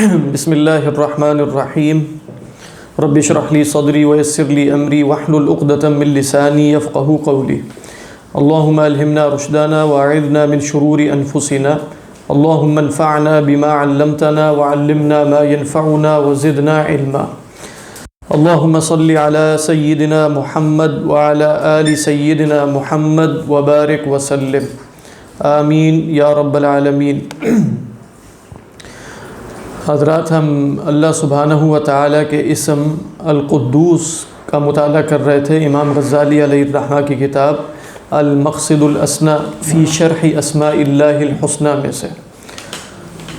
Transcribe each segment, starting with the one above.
بسم اللہ الرحمن الرحیم رب اشرح لی صدری ویسر لی امری واحلل عقدۃ من لسانی یفقہوا قولی اللہم الہمنا رشدنا واعذنا من شرور انفسنا اللہم انفعنا بما علمتنا وعلمنا ما ينفعنا وزدنا علما اللہم صل علی سیدنا محمد وعلی آل سیدنا محمد وبارک وسلم آمین یا رب العالمین۔ حضرات، ہم اللہ سبحانہ و تعالیٰ کے اسم القدوس کا مطالعہ کر رہے تھے امام غزالی علیہ الرحمہ کی کتاب المقصد الاسنی فی شرح اسماء اللہ الحسنی میں سے،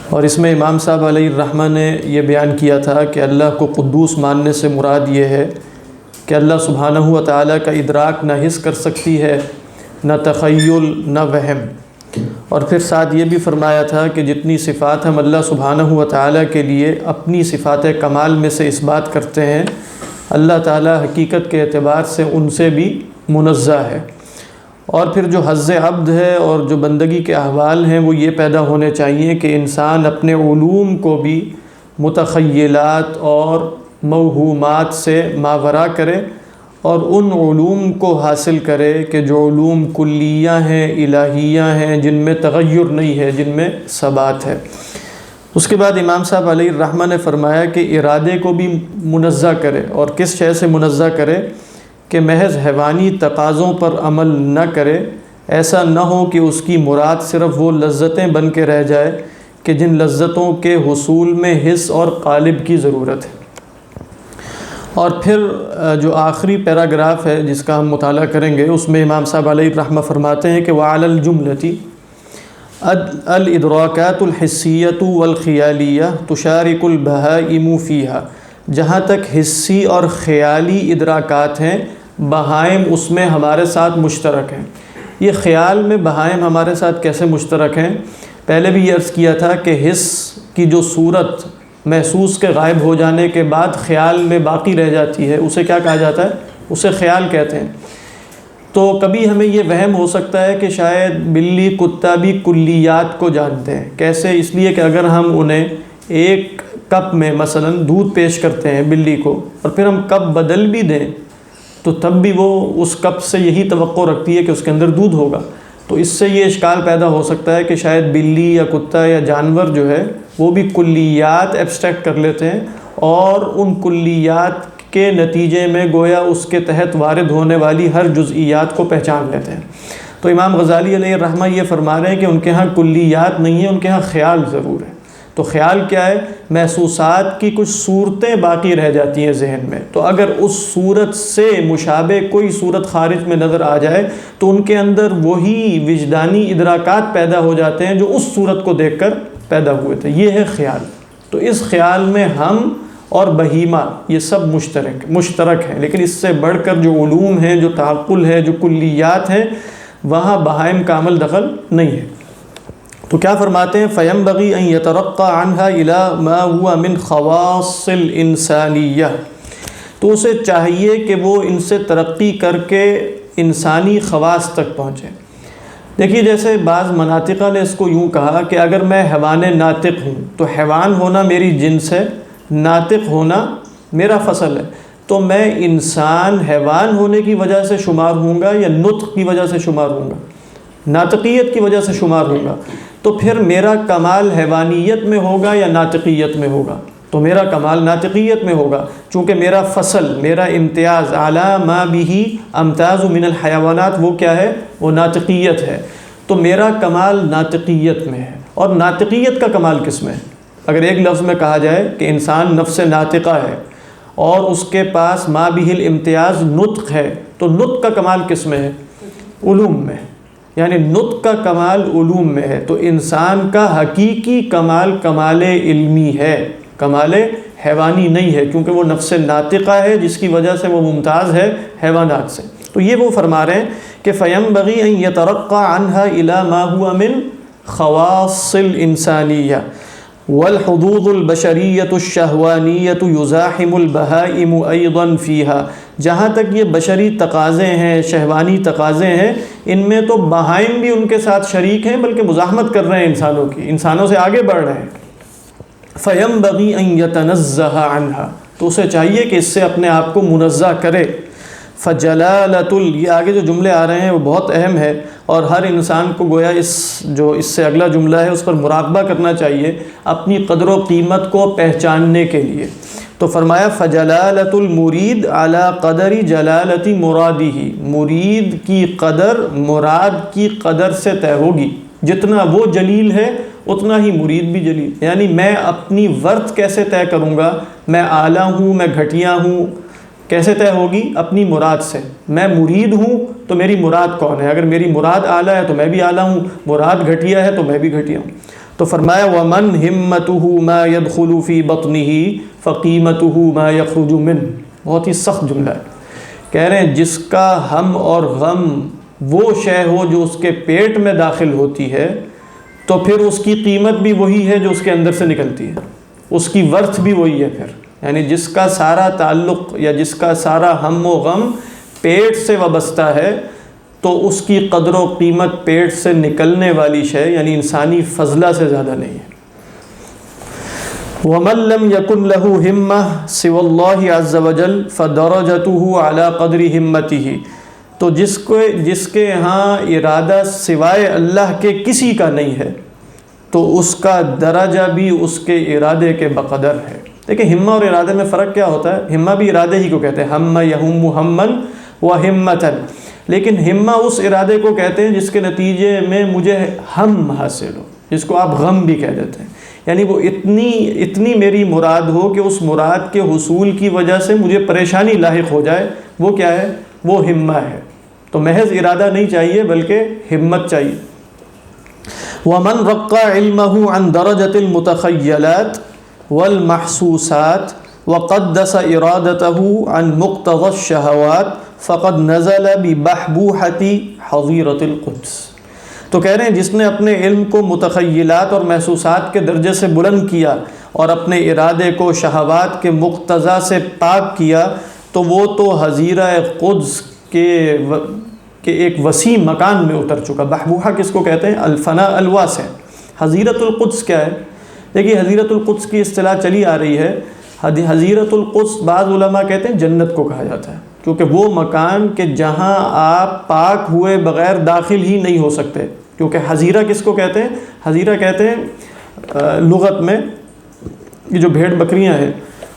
اور اس میں امام صاحب علیہ الرحمہ نے یہ بیان کیا تھا کہ اللہ کو قدوس ماننے سے مراد یہ ہے کہ اللہ سبحانہ و تعالیٰ کا ادراک نہ حس کر سکتی ہے، نہ تخیل، نہ وہم۔ اور پھر ساتھ یہ بھی فرمایا تھا کہ جتنی صفات ہم اللہ سبحانہ و تعالیٰ کے لیے اپنی صفات کمال میں سے اس بات کرتے ہیں، اللہ تعالیٰ حقیقت کے اعتبار سے ان سے بھی منزہ ہے۔ اور پھر جو حظ عبد ہے اور جو بندگی کے احوال ہیں وہ یہ پیدا ہونے چاہیے کہ انسان اپنے علوم کو بھی متخیلات اور موہومات سے ماورا کرے اور ان علوم کو حاصل کرے کہ جو علوم کلیہ ہیں، الہیہ ہیں، جن میں تغیر نہیں ہے، جن میں ثبات ہے۔ اس کے بعد امام صاحب علیہ الرحمہ نے فرمایا کہ ارادے کو بھی منزہ کرے، اور کس شے سے منزہ کرے کہ محض حیوانی تقاضوں پر عمل نہ کرے، ایسا نہ ہو کہ اس کی مراد صرف وہ لذتیں بن کے رہ جائے کہ جن لذتوں کے حصول میں حس اور قالب کی ضرورت ہے۔ اور پھر جو آخری پیراگراف ہے جس کا ہم مطالعہ کریں گے، اس میں امام صاحب علیہ الرحمہ فرماتے ہیں کہ وعلی الجملۃ الادراکات الحسیۃ والخیالیہ تشارک البہائم فیہا، جہاں تک حسی اور خیالی ادراکات ہیں بہائم اس میں ہمارے ساتھ مشترک ہیں۔ یہ خیال میں بہائم ہمارے ساتھ کیسے مشترک ہیں؟ پہلے بھی یہ عرض کیا تھا کہ حس کی جو صورت محسوس کے غائب ہو جانے کے بعد خیال میں باقی رہ جاتی ہے، اسے کیا کہا جاتا ہے؟ اسے خیال کہتے ہیں۔ تو کبھی ہمیں یہ وہم ہو سکتا ہے کہ شاید بلی کتا بھی کلیات کو جانتے ہیں۔ کیسے؟ اس لیے کہ اگر ہم انہیں ایک کپ میں مثلا دودھ پیش کرتے ہیں بلی کو، اور پھر ہم کپ بدل بھی دیں تو تب بھی وہ اس کپ سے یہی توقع رکھتی ہے کہ اس کے اندر دودھ ہوگا۔ تو اس سے یہ اشکال پیدا ہو سکتا ہے کہ شاید بلی یا کتا یا جانور جو ہے وہ بھی کلیات ایبسٹریکٹ کر لیتے ہیں، اور ان کلیات کے نتیجے میں گویا اس کے تحت وارد ہونے والی ہر جزئیات کو پہچان لیتے ہیں۔ تو امام غزالی علیہ الرحمہ یہ فرما رہے ہیں کہ ان کے ہاں کلیات نہیں ہیں، ان کے ہاں خیال ضرور ہے۔ تو خیال کیا ہے؟ محسوسات کی کچھ صورتیں باقی رہ جاتی ہیں ذہن میں، تو اگر اس صورت سے مشابہ کوئی صورت خارج میں نظر آ جائے تو ان کے اندر وہی وجدانی ادراکات پیدا ہو جاتے ہیں جو اس صورت کو دیکھ کر پیدا ہوئے تھے۔ یہ ہے خیال۔ تو اس خیال میں ہم اور بہیمہ یہ سب مشترک ہیں، لیکن اس سے بڑھ کر جو علوم ہیں، جو تعقل ہے، جو کلیات ہیں، وہاں بہائم کا عمل دخل نہیں ہے۔ تو کیا فرماتے ہیں؟ فَيَنْبَغِي أَن يَتَرَقَّى عَنْهَا إِلَى مَا هُوَ مِنْ خَوَاصِ الْإِنسَانِيَّةِ، تو اسے چاہیے کہ وہ ان سے ترقی کر کے انسانی خواص تک پہنچے۔ دیکھیے، جیسے بعض مناطقہ نے اس کو یوں کہا کہ اگر میں حیوان ناطق ہوں تو حیوان ہونا میری جنس ہے، ناطق ہونا میرا فصل ہے، تو میں انسان حیوان ہونے کی وجہ سے شمار ہوں گا یا نطق کی وجہ سے شمار ہوں گا؟ ناطقیت کی وجہ سے شمار ہوں گا۔ تو پھر میرا کمال حیوانیت میں ہوگا یا ناطقیت میں ہوگا؟ تو میرا کمال ناطقیت میں ہوگا، چونکہ میرا فصل، میرا امتیاز اعلیٰ ما به امتاز من الحیوانات، وہ کیا ہے؟ وہ ناطقیت ہے۔ تو میرا کمال ناطقیت میں ہے۔ اور ناطقیت کا کمال کس میں ہے؟ اگر ایک لفظ میں کہا جائے کہ انسان نفس ناطقہ ہے اور اس کے پاس ما به الامتیاز نطق ہے، تو نطق کا کمال کس میں ہے؟ علوم میں، یعنی نطق کا کمال علوم میں ہے۔ تو انسان کا حقیقی کمال کمال علمی ہے، کمال حیوانی نہیں ہے، کیونکہ وہ نفس ناطقہ ہے جس کی وجہ سے وہ ممتاز ہے حیوانات سے۔ تو یہ وہ فرما رہے ہیں کہ فَيَنْبَغِي أَن يَتَرَقَّى عَنْهَا إِلَى مَا هُوَ مِنْ خَوَاصِ الْإِنسَانِيَّةِ وَالْحُظُوظُ الْبَشَرِيَّةُ الشَّهْوَانِيَّةُ يُزَاحِمُ الْبَهَائِمُ أَيْضًا فِيهَا، جہاں تک یہ بشری تقاضے ہیں، شہوانی تقاضے ہیں، ان میں تو بہائم بھی ان کے ساتھ شریک ہیں، بلکہ مزاحمت کر رہے ہیں انسانوں کی، انسانوں سے آگے بڑھ رہے ہیں۔ فَيَنْبَغِي أَنْ يَتَنَزَّهَ عَنْهَا، تو اسے چاہیے کہ اس سے اپنے آپ کو منزہ کرے۔ فَجَلَالَةُ، یہ آگے جو جملے آ رہے ہیں وہ بہت اہم ہے، اور ہر انسان کو گویا اس سے اگلا جملہ ہے اس پر مراقبہ کرنا چاہیے اپنی قدر و قیمت کو پہچاننے کے لیے۔ تو فرمایا فَجَلَالَةُ الْمُرِيدِ عَلَى قَدَرِ جَلَالَةِ مُرَادِهِ، مرید کی قدر مراد کی قدر سے طے ہوگی، جتنا وہ جلیل ہے اتنا ہی مرید بھی جلیل۔ یعنی میں اپنی ورث کیسے طے کروں گا، میں اعلیٰ ہوں میں گھٹیا ہوں، کیسے طے ہوگی؟ اپنی مراد سے۔ میں مرید ہوں تو میری مراد کون ہے؟ اگر میری مراد اعلیٰ ہے تو میں بھی اعلیٰ ہوں، مراد گھٹیا ہے تو میں بھی گھٹیا ہوں۔ تو فرمایا وَمَنْ هِمَّتُهُ مَا يَدْخُلُ فِي بَطْنِهِ فَقِيمَتُهُ مَا يَخْرُجُ مِنْهُ، بہت ہی سخت جملہ ہے۔ کہہ رہے ہیں جس کا ہم اور غم وہ شے ہو جو اس کے پیٹ میں داخل ہوتی ہے، تو پھر اس کی قیمت بھی وہی ہے جو اس کے اندر سے نکلتی ہے، اس کی ورث بھی وہی ہے۔ پھر یعنی جس کا سارا تعلق یا جس کا سارا ہم و غم پیٹ سے وابستہ ہے، تو اس کی قدر و قیمت پیٹ سے نکلنے والی شے یعنی انسانی فضلہ سے زیادہ نہیں ہے۔ وَمَن لَّمْ يَكُن لَّهُ هِمَّةٌ سِوَى اللَّهِ عَزَّ وَجَلَّ فَدَرَجَتُهُ عَلَى قَدْرِ هِمَّتِهِ، تو جس کے ہاں ارادہ سوائے اللہ کے کسی کا نہیں ہے، تو اس کا درجہ بھی اس کے ارادے کے بقدر ہے۔ دیکھیں ہمہ اور ارادے میں فرق کیا ہوتا ہے؟ ہمہ بھی ارادے ہی کو کہتے ہیں، ہمہ یہم ہمن و ہمتن، لیکن ہمہ اس ارادے کو کہتے ہیں جس کے نتیجے میں مجھے ہم حاصل ہو، جس کو آپ غم بھی کہہ دیتے ہیں، یعنی وہ اتنی میری مراد ہو کہ اس مراد کے حصول کی وجہ سے مجھے پریشانی لاحق ہو جائے، وہ کیا ہے؟ وہ ہمہ ہے۔ تو محض ارادہ نہیں چاہیے بلکہ ہمت چاہیے۔ وَمَنْ رَقَّ عِلْمَهُ عَنْ دَرَجَةِ الْمُتَخَيَّلَاتِ والمحسوسات وقدس ارادته عن مقتضى الشهوات فقد نزل ببحبوحة حظيرة القدس، تو کہہ رہے ہیں جس نے اپنے علم کو متخیلات اور محسوسات کے درجے سے بلند کیا اور اپنے ارادے کو شہوات کے مقتضا سے پاک کیا، تو وہ تو حظیرہ قدس کے ایک وسیع مکان میں اتر چکا۔ بحبوحہ کس کو کہتے ہیں؟ الفنا الواسع۔ حظیرۃ القدس کیا ہے؟ دیکھیے حظیرۃ القدس کی اصطلاح چلی آ رہی ہے۔ حظیرۃ القدس بعض علماء کہتے ہیں جنت کو کہا جاتا ہے، کیونکہ وہ مکان کہ جہاں آپ پاک ہوئے بغیر داخل ہی نہیں ہو سکتے۔ کیونکہ حظیرہ کس کو کہتے ہیں؟ حظیرہ کہتے ہیں لغت میں یہ جو بھیڑ بکریاں ہیں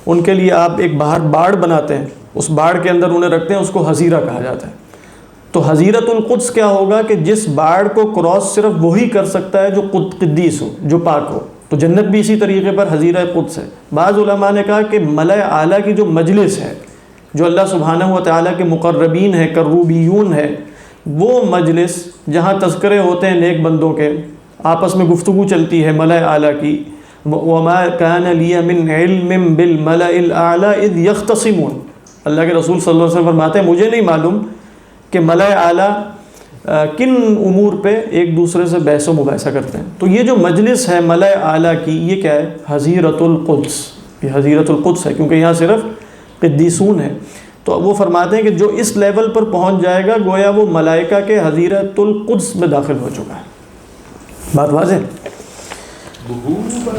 ان کے لیے آپ ایک باہر باڑ بناتے ہیں، اس باڑ کے اندر انہیں رکھتے ہیں، اس کو حظیرہ کہا جاتا ہے۔ تو حظیرۃ القدس کیا ہوگا کہ جس باڑ کو کراس صرف وہی کر سکتا ہے جو قدیس ہو، جو پاک ہو۔ تو جنت بھی اسی طریقے پر حظیرہ قدس ہے۔ بعض علماء نے کہا کہ ملأ اعلیٰ کی جو مجلس ہے، جو اللہ سبحانہ و تعالیٰ کے مقربین ہیں، کروبیون ہے، وہ مجلس جہاں تذکرے ہوتے ہیں نیک بندوں کے، آپس میں گفتگو چلتی ہے ملأ اعلیٰ کی۔ وَمَا كَانَ لِيَ مِنْ عِلْمٍ بِالْمَلَإِ الْأَعْلَىٰ إِذْ يَخْتَصِمُونَ، اللہ کے رسول صلی اللہ علیہ وسلم فرماتے ہیں مجھے نہیں معلوم کہ ملأ اعلیٰ کن امور پہ ایک دوسرے سے بحث و مباحثہ کرتے ہیں۔ تو یہ جو مجلس ہے ملأ اعلیٰ کی، یہ کیا ہے؟ حظیرۃ القدس۔ یہ حظیرۃ القدس ہے کیونکہ یہاں صرف قدیسون ہے۔ تو وہ فرماتے ہیں کہ جو اس لیول پر پہنچ جائے گا گویا وہ ملائکہ کے حظیرۃ القدس میں داخل ہو چکا ہے۔ بات واضح؟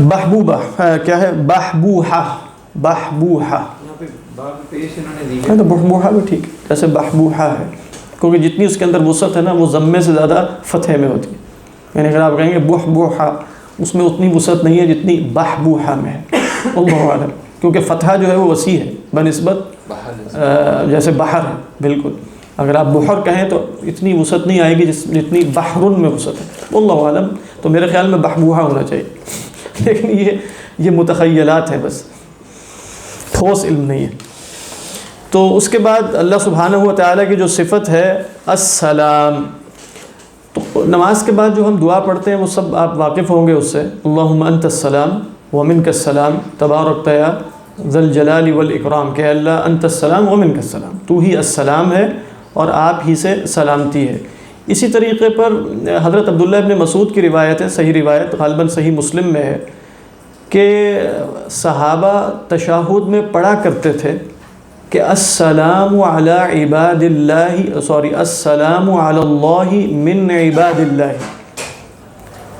بحبوبہ کیا ہے؟ بحبوحہ، بحبوحہ، تو بحبوحہ بھی ٹھیک ہے، جیسے بحبوحہ ہے، کیونکہ جتنی اس کے اندر وسعت ہے نا وہ ضمے سے زیادہ فتح میں ہوتی ہے۔ یعنی اگر آپ کہیں گے بحبوحہ، اس میں اتنی وسعت نہیں ہے جتنی بحبوحہ میں ہے۔ اللہ اعلم، کیونکہ فتحہ جو ہے وہ وسیع ہے بنسبت جیسے بحر ہے، بالکل۔ اگر آپ بحر کہیں تو اتنی وسعت نہیں آئے گی جتنی بحرن میں وسعت ہے۔ اللہ عالم، تو میرے خیال میں بحبوحہ ہونا چاہیے، لیکن یہ متخیلات ہیں، بس ٹھوس علم نہیں ہے۔ تو اس کے بعد اللہ سبحانہ و تعالیٰ کی جو صفت ہے السلام، تو نماز کے بعد جو ہم دعا پڑھتے ہیں وہ سب آپ واقف ہوں گے اس سے، اللہم انت السلام ومنک السلام تبارکت یا ذی الجلال والاکرام، کہ اللہ انت السلام ومنک السلام، تو ہی السلام ہے اور آپ ہی سے سلامتی ہے۔ اسی طریقے پر حضرت عبداللہ ابن مسعود کی روایت ہے، صحیح روایت، غالباً صحیح مسلم میں ہے، کہ صحابہ تشہد میں پڑھا کرتے تھے کہ السلام علی عباد اللہ، السلام علی اللہ من عباد اللہ،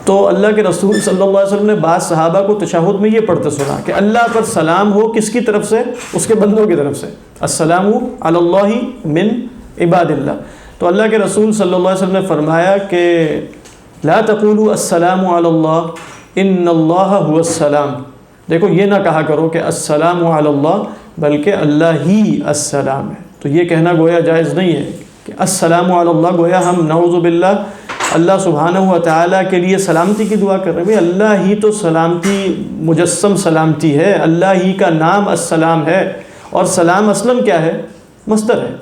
تو اللہ کے رسول صلی اللہ علیہ وسلم نے بعض صحابہ کو تشہد میں یہ پڑھتے سنا کہ اللہ پر سلام ہو کس کی طرف سے؟ اس کے بندوں کی طرف سے، السلام علی اللہ من عباد اللہ۔ تو اللہ کے رسول صلی اللہ علیہ وسلم نے فرمایا کہ لا تقولوا السلام علی اللہ ان اللہ هو السلام، دیکھو یہ نہ کہا کرو کہ السلام علی اللہ، بلکہ اللہ ہی السلام ہے۔ تو یہ کہنا گویا جائز نہیں ہے کہ السلام علی اللہ، گویا ہم نعوذ باللہ اللہ سبحانہ و تعالیٰ کے لیے سلامتی کی دعا کر رہے ہیں۔ بھئی اللہ ہی تو سلامتی، مجسم سلامتی ہے، اللہ ہی کا نام السلام ہے، اور سلام اسلم کیا ہے؟ مصدر ہے،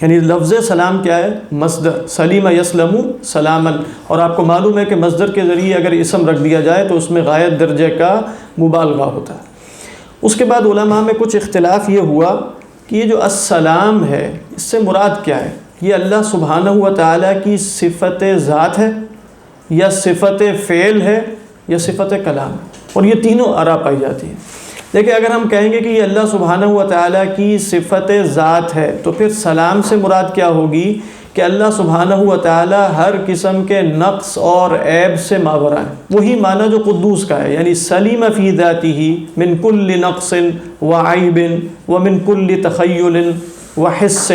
یعنی لفظ سلام کیا ہے؟ مصدر، سلیم یسلم سلاما، اور آپ کو معلوم ہے کہ مصدر کے ذریعے اگر اسم رکھ دیا جائے تو اس میں غایت درجے کا مبالغہ ہوتا ہے۔ اس کے بعد علماء میں کچھ اختلاف یہ ہوا کہ یہ جو السلام ہے اس سے مراد کیا ہے؟ یہ اللہ سبحانہ و تعالیٰ کی صفت ذات ہے یا صفت فعل ہے یا صفت کلام ہے، اور یہ تینوں آراء پائی جاتی ہیں۔ دیکھیں اگر ہم کہیں گے کہ یہ اللہ سبحانہ و تعالیٰ کی صفت ذات ہے تو پھر سلام سے مراد کیا ہوگی کہ اللہ سبحانہ و تعالیٰ ہر قسم کے نقص اور عیب سے ماورا ہے۔ وہی معنی جو قدوس کا ہے، یعنی سلیم فی ذاتہ من کل نقص وعیب ومن کل تخیل وحس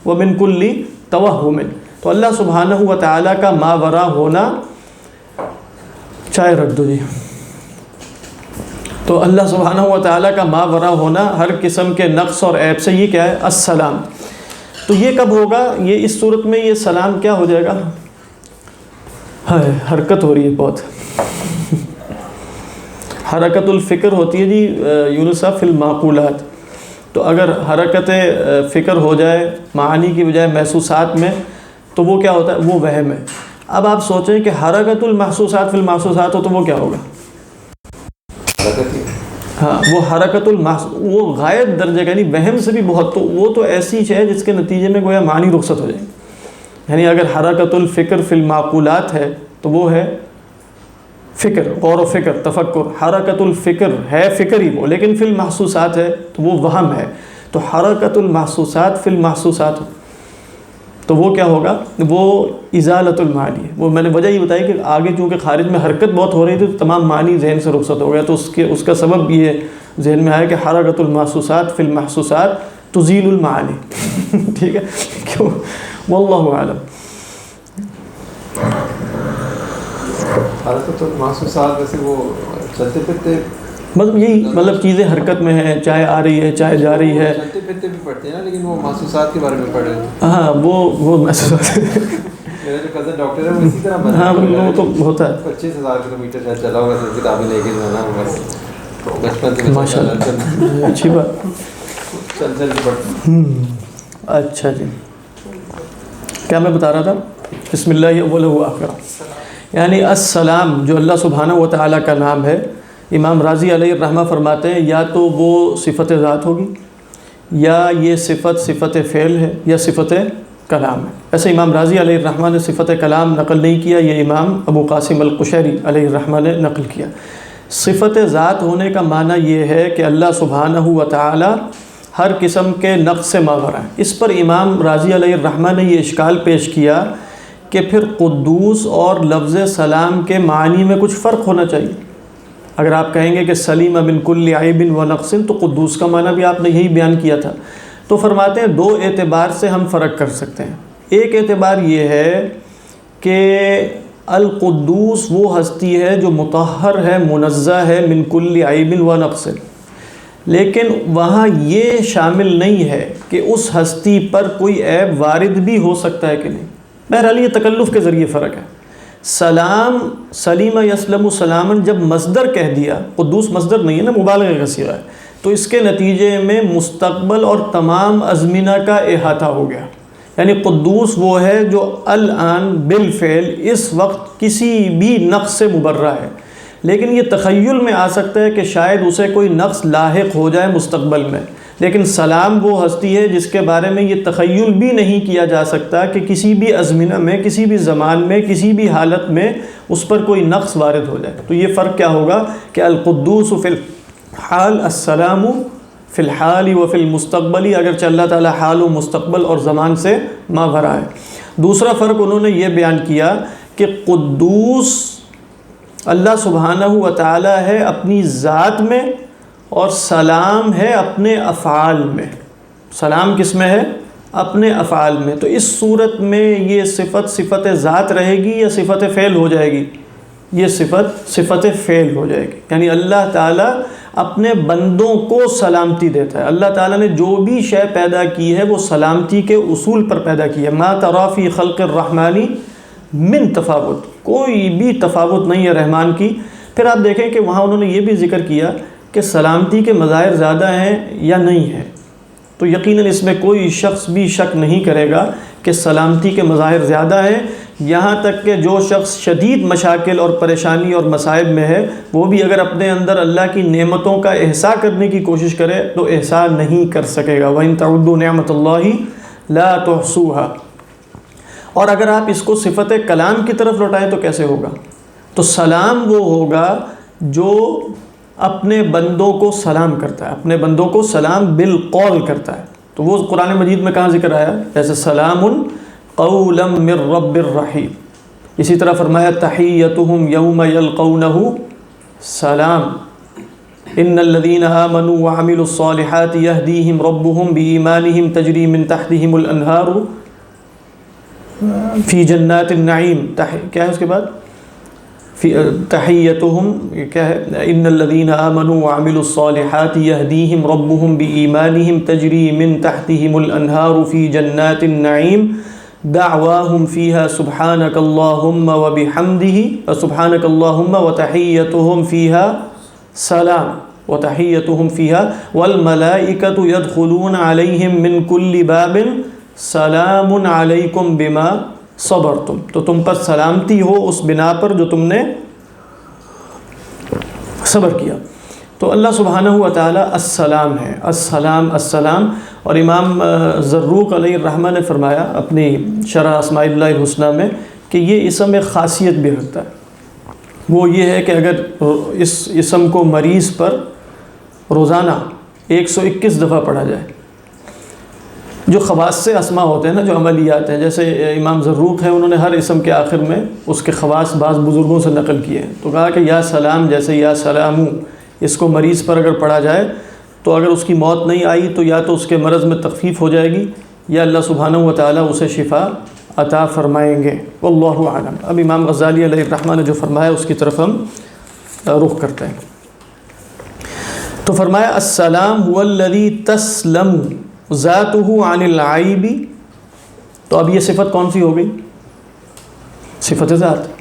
ومن کل توہم۔ تو اللہ سبحانہ و تعالیٰ کا ماورا ہونا، چائے رکھ دو جی، تو اللہ سبحانہ و تعالیٰ کا ماورا ہونا ہر قسم کے نقص اور عیب سے، یہ کیا ہے؟ السلام۔ تو یہ کب ہوگا؟ یہ اس صورت میں یہ سلام کیا ہو جائے گا؟ حرکت ہو رہی ہے بہت، حرکت الفکر ہوتی ہے جی یونس صاحب فی المعقولات۔ تو اگر حرکت فکر ہو جائے معانی کی بجائے محسوسات میں تو وہ کیا ہوتا ہے؟ وہ وہم ہے۔ اب آپ سوچیں کہ حرکت المحسوسات فی المحسوسات ہو تو وہ کیا ہوگا؟ ہاں، وہ حرکت وہ غائب درجے کا، یعنی وہم سے بھی بہت، تو وہ تو ایسی ہے جس کے نتیجے میں گویا معنی رخصت ہو جائے۔ یعنی اگر حرکت الفکر فی المعقولات ہے تو وہ ہے فکر، غور و فکر، تفکر۔ حرکت الفکر ہے فکر ہی وہ، لیکن فی المحسوسات ہے تو وہ وہم ہے۔ تو حرکت المحسوسات فی المحسوسات تو وہ کیا ہوگا؟ وہ ازالت المعانی ہے۔ وہ میں نے وجہ یہ بتائی کہ آگے چونکہ خارج میں حرکت بہت ہو رہی تھی تو تمام معنی ذہن سے رخصت ہو گیا، تو اس کا سبب یہ ذہن میں آیا کہ حرکت المحسوسات فی المحسوسات تزیل المعانی۔ ٹھیک ہے، کیوں؟ واللہ اعلم۔ حرکت المحسوسات ویسے وہ چلتے پھرتے، مطلب یہی، مطلب چیزیں حرکت میں ہیں، چاہے آ رہی ہے چاہے جا رہی ہے، چلتے پھرتے بھی پڑھتے ہیں لیکن وہ محسوسات کے بارے میں پڑھ رہے ہیں۔ ہاں وہ محسوسات، میرا جو کزن ڈاکٹر ہے وہ اسی طرح بنا، ہاں وہ تو ہوتا ہے۔ 25,000 کلومیٹر شاید چلا ہوگا تو کتابیں لے کے جانا ہوگا بچپن سے۔ ماشاء اللہ، اچھی بات۔ چل چل کے پڑھتے۔ اچھا جی، کیا میں بتا رہا تھا؟ بسم اللہ اولہ و آخرہ، یعنی السلام جو اللہ سبحانہ و تعالیٰ کا نام ہے، امام راضی علیہ الرحمہ فرماتے ہیں یا تو وہ صفت ذات ہوگی یا یہ صفت فعل ہے یا صفت کلام ہے۔ ایسے امام راضی علیہ الرحمہ نے صفت کلام نقل نہیں کیا، یہ امام ابو قاسم القشیری علیہ الرحمہ نے نقل کیا۔ صفت ذات ہونے کا معنی یہ ہے کہ اللہ سبحانہ و تعالی ہر قسم کے نقص سے ماورا ہے۔ اس پر امام راضی علیہ الرحمہ نے یہ اشکال پیش کیا کہ پھر قدوس اور لفظ سلام کے معنی میں کچھ فرق ہونا چاہیے۔ اگر آپ کہیں گے کہ سلیم من کل عیب و نقص تو قدوس کا معنی بھی آپ نے یہی بیان کیا تھا۔ تو فرماتے ہیں دو اعتبار سے ہم فرق کر سکتے ہیں۔ ایک اعتبار یہ ہے کہ القدوس وہ ہستی ہے جو مطہر ہے، منزہ ہے من کل عیب و نقص، لیکن وہاں یہ شامل نہیں ہے کہ اس ہستی پر کوئی عیب وارد بھی ہو سکتا ہے کہ نہیں۔ بہرحال یہ تکلف کے ذریعے فرق ہے۔ سلام، سلیم یسلم سلامن جب مصدر کہہ دیا، قدوس مصدر نہیں ہے نا، مبالغہ کا صیغہ ہے، تو اس کے نتیجے میں مستقبل اور تمام ازمنہ کا احاطہ ہو گیا۔ یعنی قدوس وہ ہے جو الان بالفعل اس وقت کسی بھی نقص سے مبرہ ہے، لیکن یہ تخیل میں آ سکتا ہے کہ شاید اسے کوئی نقص لاحق ہو جائے مستقبل میں۔ لیکن سلام وہ ہستی ہے جس کے بارے میں یہ تخیل بھی نہیں کیا جا سکتا کہ کسی بھی ازمنہ میں، کسی بھی زمان میں، کسی بھی حالت میں اس پر کوئی نقص وارد ہو جائے۔ تو یہ فرق کیا ہوگا کہ القدوس فی الحال، السلام فی الحال و فی المستقبلی، اگرچہ اللہ تعالیٰ حال و مستقبل اور زمان سے ماورا ہے۔ دوسرا فرق انہوں نے یہ بیان کیا کہ قدوس اللہ سبحانہ و تعالی ہے اپنی ذات میں اور سلام ہے اپنے افعال میں۔ سلام کس میں ہے؟ اپنے افعال میں۔ تو اس صورت میں یہ صفت ذات رہے گی یا صفت فعل ہو جائے گی؟ یہ صفت فعل ہو جائے گی، یعنی اللہ تعالیٰ اپنے بندوں کو سلامتی دیتا ہے۔ اللہ تعالیٰ نے جو بھی شے پیدا کی ہے وہ سلامتی کے اصول پر پیدا کی ہے۔ ما تری فی خلق الرحمن من تفاوت، کوئی بھی تفاوت نہیں ہے رحمان کی۔ پھر آپ دیکھیں کہ وہاں انہوں نے یہ بھی ذکر کیا کہ سلامتی کے مظاہر زیادہ ہیں یا نہیں ہیں، تو یقیناً اس میں کوئی شخص بھی شک نہیں کرے گا کہ سلامتی کے مظاہر زیادہ ہیں، یہاں تک کہ جو شخص شدید مشاکل اور پریشانی اور مصائب میں ہے وہ بھی اگر اپنے اندر اللہ کی نعمتوں کا احساء کرنے کی کوشش کرے تو احساء نہیں کر سکے گا۔ وَإِن تَعُدُّوا نِعْمَةَ اللَّهِ لَا تُحْصُوهَا۔ اور اگر آپ اس کو صفت کلام کی طرف لوٹائیں تو کیسے ہوگا؟ تو سلام وہ ہوگا جو اپنے بندوں کو سلام کرتا ہے، اپنے بندوں کو سلام بالقول کرتا ہے۔ تو وہ قرآن مجید میں کہاں ذکر آیا؟ جیسے سلام قولا من رب الرحیم، اسی طرح فرمایا تحیتہم یوم یلقونہ سلام، ان الذین آمنوا وعملوا الصالحات یہدیہم ربہم بایمانہم تجری من تحتہم الانہار فی جنات النعیم۔ کیا ہے اس کے بعد؟ تحیتہم کیا ہے؟ ان الذین آمنوا وعملوا الصالحات یہدیہم ربہم بایمانہم تجری من تحتہم الانہار فی جنات النعیم دعواہم فیہا سبحانک اللہم وبحمدہ سبحانک اللہم وتحیتہم فیہا سلام وتحیتہم فیہا والملائکۃ یدخلون علیہم من کل باب سلام علیکم بما صبرتم۔ تو تم پر سلامتی ہو اس بنا پر جو تم نے صبر کیا۔ تو اللہ سبحانہ و تعالی السلام ہے، السلام السلام۔ اور امام زروق علیہ الرحمہ نے فرمایا اپنی شرح اسماء اللہ الحسنیٰ میں کہ یہ اسم ایک خاصیت بھی رکھتا ہے، وہ یہ ہے کہ اگر اس اسم کو مریض پر روزانہ 121 دفعہ پڑھا جائے، جو خواص سے اسماء ہوتے ہیں نا، جو عملیات ہیں، جیسے امام زروق ہیں انہوں نے ہر اسم کے آخر میں اس کے خواص بعض بزرگوں سے نقل کیے ہیں، تو کہا کہ یا سلام، جیسے یا سلامو، اس کو مریض پر اگر پڑھا جائے تو اگر اس کی موت نہیں آئی تو یا تو اس کے مرض میں تخفیف ہو جائے گی یا اللہ سبحانہ و تعالیٰ اسے شفا عطا فرمائیں گے۔ واللہ اعلم۔ اب امام غزالی علیہ الرحمہ نے جو فرمایا اس کی طرف ہم رخ کرتے ہیں۔ تو فرمایا السلام هو الذی تسلم ذاتہ عن العیب۔ تو اب یہ صفت کون سی ہو گئی؟ صفت ذات۔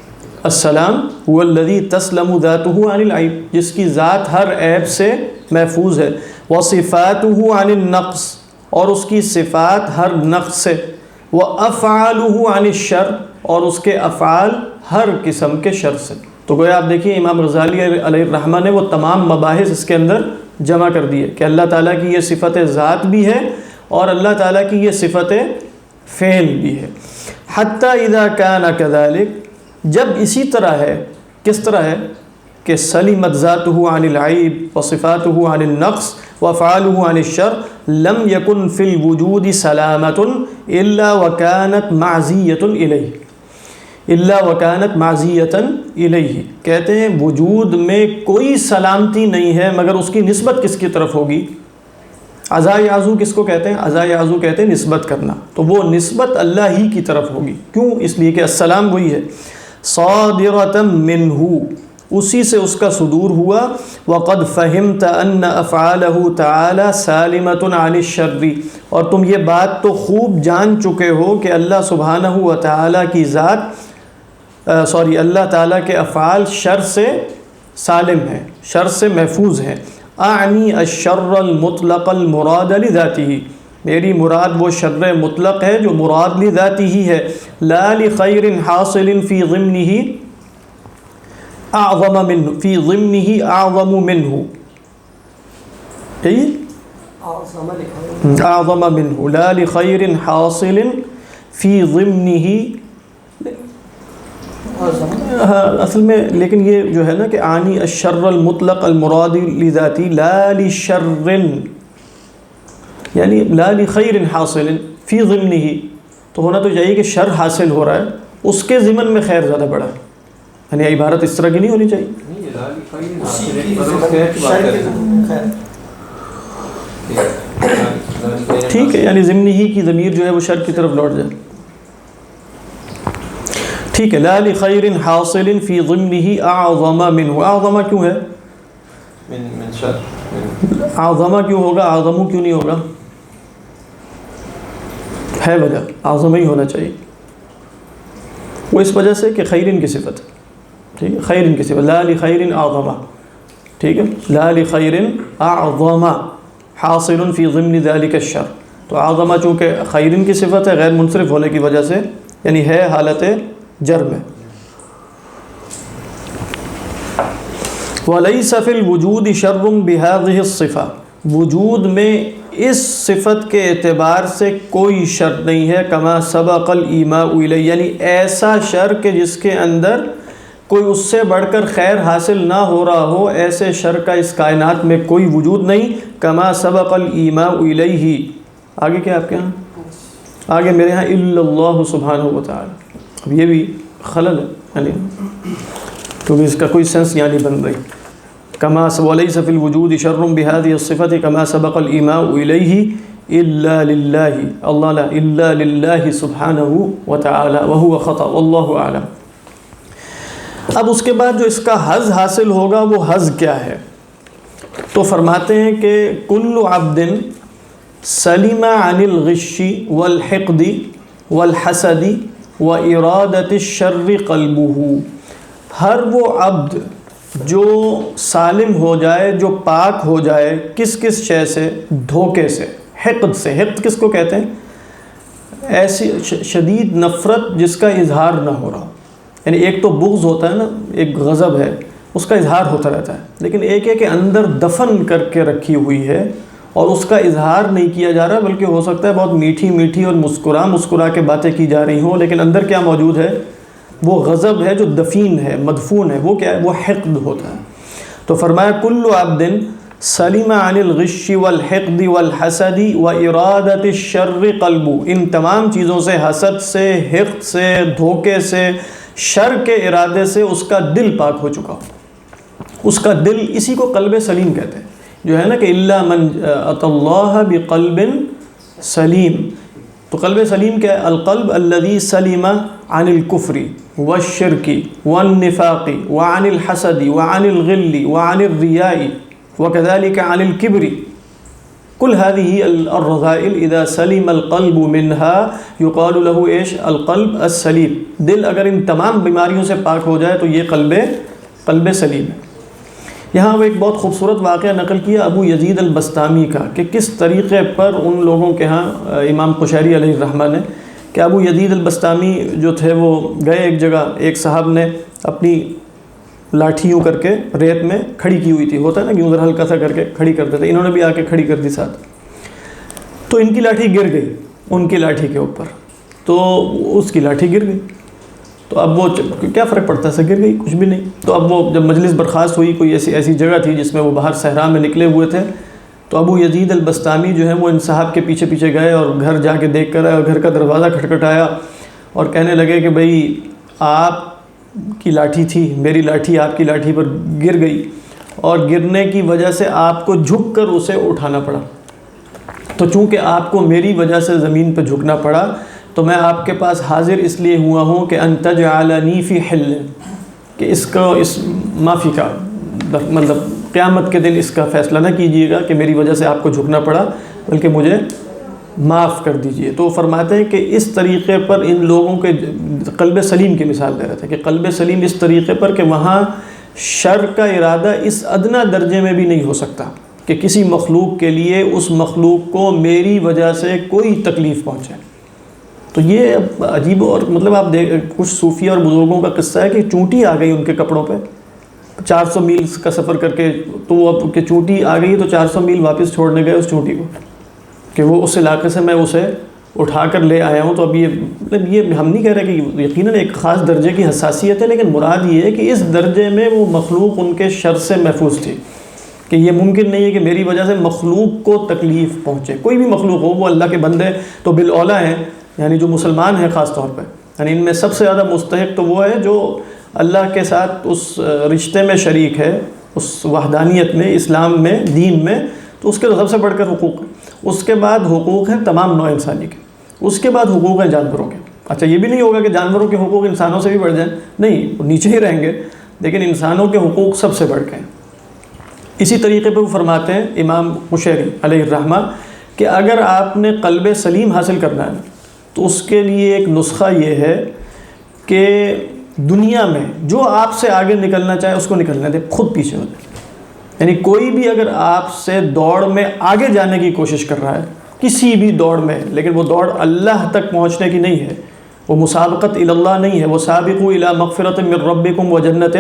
السلام هو الذی تسلم ذاتہ عن العیب، جس کی ذات ہر عیب سے محفوظ ہے، وصفاتہ عن النقص، اور اس کی صفات ہر نقص سے، وافعالہ عن الشر، اور اس کے افعال ہر قسم کے شر سے۔ تو گویا آپ دیکھیے امام غزالی علیہ الرحمہ نے وہ تمام مباحث اس کے اندر جمع کر دیے کہ اللہ تعالیٰ کی یہ صفت ذات بھی ہے اور اللہ تعالیٰ کی یہ صفت فعل بھی ہے۔ حتی اذا کان کذالک، جب اسی طرح ہے، کس طرح ہے کہ سلمت ذاتہ عن العیب وصفاتہ عن النقص وافعالہ عن الشر، لم یکن فی الوجود سلامۃ الا وکانت معزیۃ الیہ، الا وکانت معزیۃ الیہ۔ کہتے ہیں وجود میں کوئی سلامتی نہیں ہے مگر اس کی نسبت کس کی طرف ہوگی؟ عزا یعزو کس کو کہتے ہیں؟ عزا یعزو کہتے ہیں نسبت کرنا، تو وہ نسبت اللہ ہی کی طرف ہوگی۔ کیوں؟ اس لیے کہ السلام وہی ہے، صادرۃ منہ، اسی سے اس کا صدور ہوا۔ وقد فہمت ان افعالہ تعالی سالمۃ عن الشر، اور تم یہ بات تو خوب جان چکے ہو کہ اللہ سبحانہ و تعالی کی ذات اللہ تعالیٰ کے افعال شر سے سالم ہیں، شر سے محفوظ ہیں۔ اعنی الشر المطلق المراد لذاتہ، میری مراد وہ شر مطلق ہے جو مراد لذاتہ ہی ہے، لا لخیر حاصل فی ضمنہ اعظم منہ، فی ضمنہ اعظم منہ، اعظم منہ، لا لخیر حاصل فی ضمنہ، اصل میں لیکن یہ جو ہے نا کہ عنی الشر المطلق المراد لذاتی لا لشر، یعنی لا لخیر حاصل فی ضمنہ، تو ہونا تو چاہیے کہ شر حاصل ہو رہا ہے اس کے ضمن میں خیر زیادہ بڑا ہے، یعنی عبارت اس طرح کی نہیں ہونی چاہیے. ٹھیک ہے، یعنی ضمنی ہی کی ضمیر جو ہے وہ شر کی طرف لوٹ جائے. ٹھیک ہے. لا لخیر حاصل فی ضمنہ اعظم منہ. اعظم کیوں ہے؟ من شر. اعظم کیوں ہوگا؟ اعظم کیوں نہیں ہوگا؟ ہے وجہ، اعظم ہی ہونا چاہیے. وہ اس وجہ سے کہ خیرن کی صفت ہے. ٹھیک ہے، خیرن کی صفت. لا لخیر اعظم. ٹھیک ہے، لا لخیر اعظم حاصل فی ضمن ذلک الشر. تو اعظم چونکہ خیرن کی صفت ہے، غیر منصرف ہونے کی وجہ سے یعنی ہے حالت جر میں. وَلَيْسَ فِي الْوُجُودِ شَرٌ بِهَذِهِ الصِّفَةِ. وجود میں اس صفت کے اعتبار سے کوئی شر نہیں ہے. كَمَا سَبَقَ الْإِيمَاءُ إِلَيْهِ، یعنی ایسا شر کہ جس کے اندر کوئی اس سے بڑھ کر خیر حاصل نہ ہو رہا ہو، ایسے شر کا اس کائنات میں کوئی وجود نہیں. كَمَا سَبَقَ الْإِيمَاءُ إِلَيْهِ. آگے کیا آپ کے یہاں؟ آگے میرے یہاں إِلَّا اللَّهُ سبحانہ وتعالی. اب یہ بھی خلل ہے، یعنی کیونکہ اس کا کوئی سینس یہاں نہیں بن رہی. كما وليس في الوجود شر بهذه الصفة كما سبق الإيماء إليه إلا لله. اللہ لا إلا لله سبحانه وتعالى وهو خطأ والله أعلم. اب اس کے بعد جو اس کا حظ حاصل ہوگا وہ حظ کیا ہے؟ تو فرماتے ہیں کہ كل عبد سلم عن الغش والحقد والحسد وإرادة الشر قلبه. ہر وہ عبد جو سالم ہو جائے، جو پاک ہو جائے، کس کس شے سے؟ دھوکے سے، حقد سے. حقد کس کو کہتے ہیں؟ ایسی شدید نفرت جس کا اظہار نہ ہو رہا. یعنی ایک تو بغض ہوتا ہے نا، ایک غضب ہے، اس کا اظہار ہوتا رہتا ہے. لیکن ایک ہے کہ اندر دفن کر کے رکھی ہوئی ہے اور اس کا اظہار نہیں کیا جا رہا، بلکہ ہو سکتا ہے بہت میٹھی میٹھی اور مسکرا کے باتیں کی جا رہی ہوں، لیکن اندر کیا موجود ہے؟ وہ غضب ہے جو دفین ہے، مدفون ہے. وہ کیا ہے؟ وہ حقد ہوتا ہے. تو فرمایا کل عبد سلم عن الغش والحقد والحسد وارادۃ الشر قلب. ان تمام چیزوں سے، حسد سے، حقد سے، دھوکے سے، شر کے ارادے سے اس کا دل پاک ہو چکا. اس کا دل، اسی کو قلب سلیم کہتے ہیں. جو ہے نا کہ الا من اتى اللہ بقلب سلیم. تو قلب سلیم کیا ہے؟ القلب الذي سلم عن الكفر والشرك والنفاق وعن الحسد وعن الغل وعن الرياء وكذلك عن الكبر. كل هذه الرذائل اذا سلم القلب منها يقال له ايش؟ القلب السليم. دل اگر ان تمام بیماریوں سے پاک ہو جائے تو یہ قلب سلیم ہے. یہاں وہ ایک بہت خوبصورت واقعہ نقل کیا ابو یزید البسطامی کا کہ کس طریقے پر ان لوگوں کے ہاں امام قشیری علیہ الرحمہ نے، کہ ابو یزید البسطامی جو تھے وہ گئے ایک جگہ، ایک صاحب نے اپنی لاٹھی یوں کر کے ریت میں کھڑی کی ہوئی تھی. ہوتا ہے نا کہ یوں ذرا ہلکا سا کر کے کھڑی کرتے تھے، انہوں نے بھی آ کے کھڑی کر دی ساتھ. تو ان کی لاٹھی گر گئی ان کی لاٹھی کے اوپر، تو اس کی لاٹھی گر گئی. تو اب وہ کیا فرق پڑتا ہے، سے گر گئی، کچھ بھی نہیں. تو اب وہ جب مجلس برخاست ہوئی، کوئی ایسی جگہ تھی جس میں وہ باہر صحرا میں نکلے ہوئے تھے، تو ابو یزید البسطامی جو ہے وہ ان صاحب کے پیچھے پیچھے گئے اور گھر جا کے دیکھ کر آئے، اور گھر کا دروازہ کھٹکھٹایا اور کہنے لگے کہ بھئی آپ کی لاٹھی تھی، میری لاٹھی آپ کی لاٹھی پر گر گئی، اور گرنے کی وجہ سے آپ کو جھک کر اسے اٹھانا پڑا. تو چونکہ آپ کو میری وجہ سے زمین پہ جھکنا پڑا، تو میں آپ کے پاس حاضر اس لیے ہوا ہوں کہ ان تجعلنی فی حل، کہ اس معافی کا مطلب قیامت کے دن اس کا فیصلہ نہ کیجیے گا کہ میری وجہ سے آپ کو جھکنا پڑا، بلکہ مجھے معاف کر دیجیے. تو فرماتے ہیں کہ اس طریقے پر ان لوگوں کے قلب سلیم کی مثال دے رہے تھے کہ قلب سلیم اس طریقے پر کہ وہاں شر کا ارادہ اس ادنا درجے میں بھی نہیں ہو سکتا کہ کسی مخلوق کے لیے اس مخلوق کو میری وجہ سے کوئی تکلیف پہنچے. تو یہ عجیب، اور مطلب آپ کچھ صوفیہ اور بزرگوں کا قصہ ہے کہ چونٹی آ گئی ان کے کپڑوں پہ 400 میل کا سفر کر کے، تو وہ اب کہ چونٹی آ گئی تو 400 میل واپس چھوڑنے گئے اس چونٹی کو، کہ وہ اس علاقے سے میں اسے اٹھا کر لے آیا ہوں. تو اب یہ ہم نہیں کہہ رہے کہ یقیناً ایک خاص درجے کی حساسیت ہے، لیکن مراد یہ ہے کہ اس درجے میں وہ مخلوق ان کے شر سے محفوظ تھی کہ یہ ممکن نہیں ہے کہ میری وجہ سے مخلوق کو تکلیف پہنچے. کوئی بھی مخلوق ہو، وہ اللہ کے بندے تو بالاولیٰ ہیں، یعنی جو مسلمان ہیں خاص طور پہ، یعنی ان میں سب سے زیادہ مستحق تو وہ ہے جو اللہ کے ساتھ اس رشتے میں شریک ہے، اس وحدانیت میں، اسلام میں، دین میں، تو اس کے سب سے بڑھ کر حقوق ہیں۔ اس کے بعد حقوق ہیں تمام نوع انسانی کے، اس کے بعد حقوق ہیں جانوروں کے۔ اچھا یہ بھی نہیں ہوگا کہ جانوروں کے حقوق انسانوں سے بھی بڑھ جائیں، نہیں، وہ نیچے ہی رہیں گے، لیکن انسانوں کے حقوق سب سے بڑھ کے ہیں۔ اسی طریقے پہ وہ فرماتے ہیں امام قشیری علیہ الرحمہ کہ اگر آپ نے قلب سلیم حاصل کرنا ہے تو اس کے لیے ایک نسخہ یہ ہے کہ دنیا میں جو آپ سے آگے نکلنا چاہے اس کو نکلنے دیں، خود پیچھے ہو جائے۔ یعنی کوئی بھی اگر آپ سے دوڑ میں آگے جانے کی کوشش کر رہا ہے، کسی بھی دوڑ میں، لیکن وہ دوڑ اللہ تک پہنچنے کی نہیں ہے، وہ مسابقت الی اللہ نہیں ہے، وہ سابقوا الی مغفرۃ من ربکم وجنۃ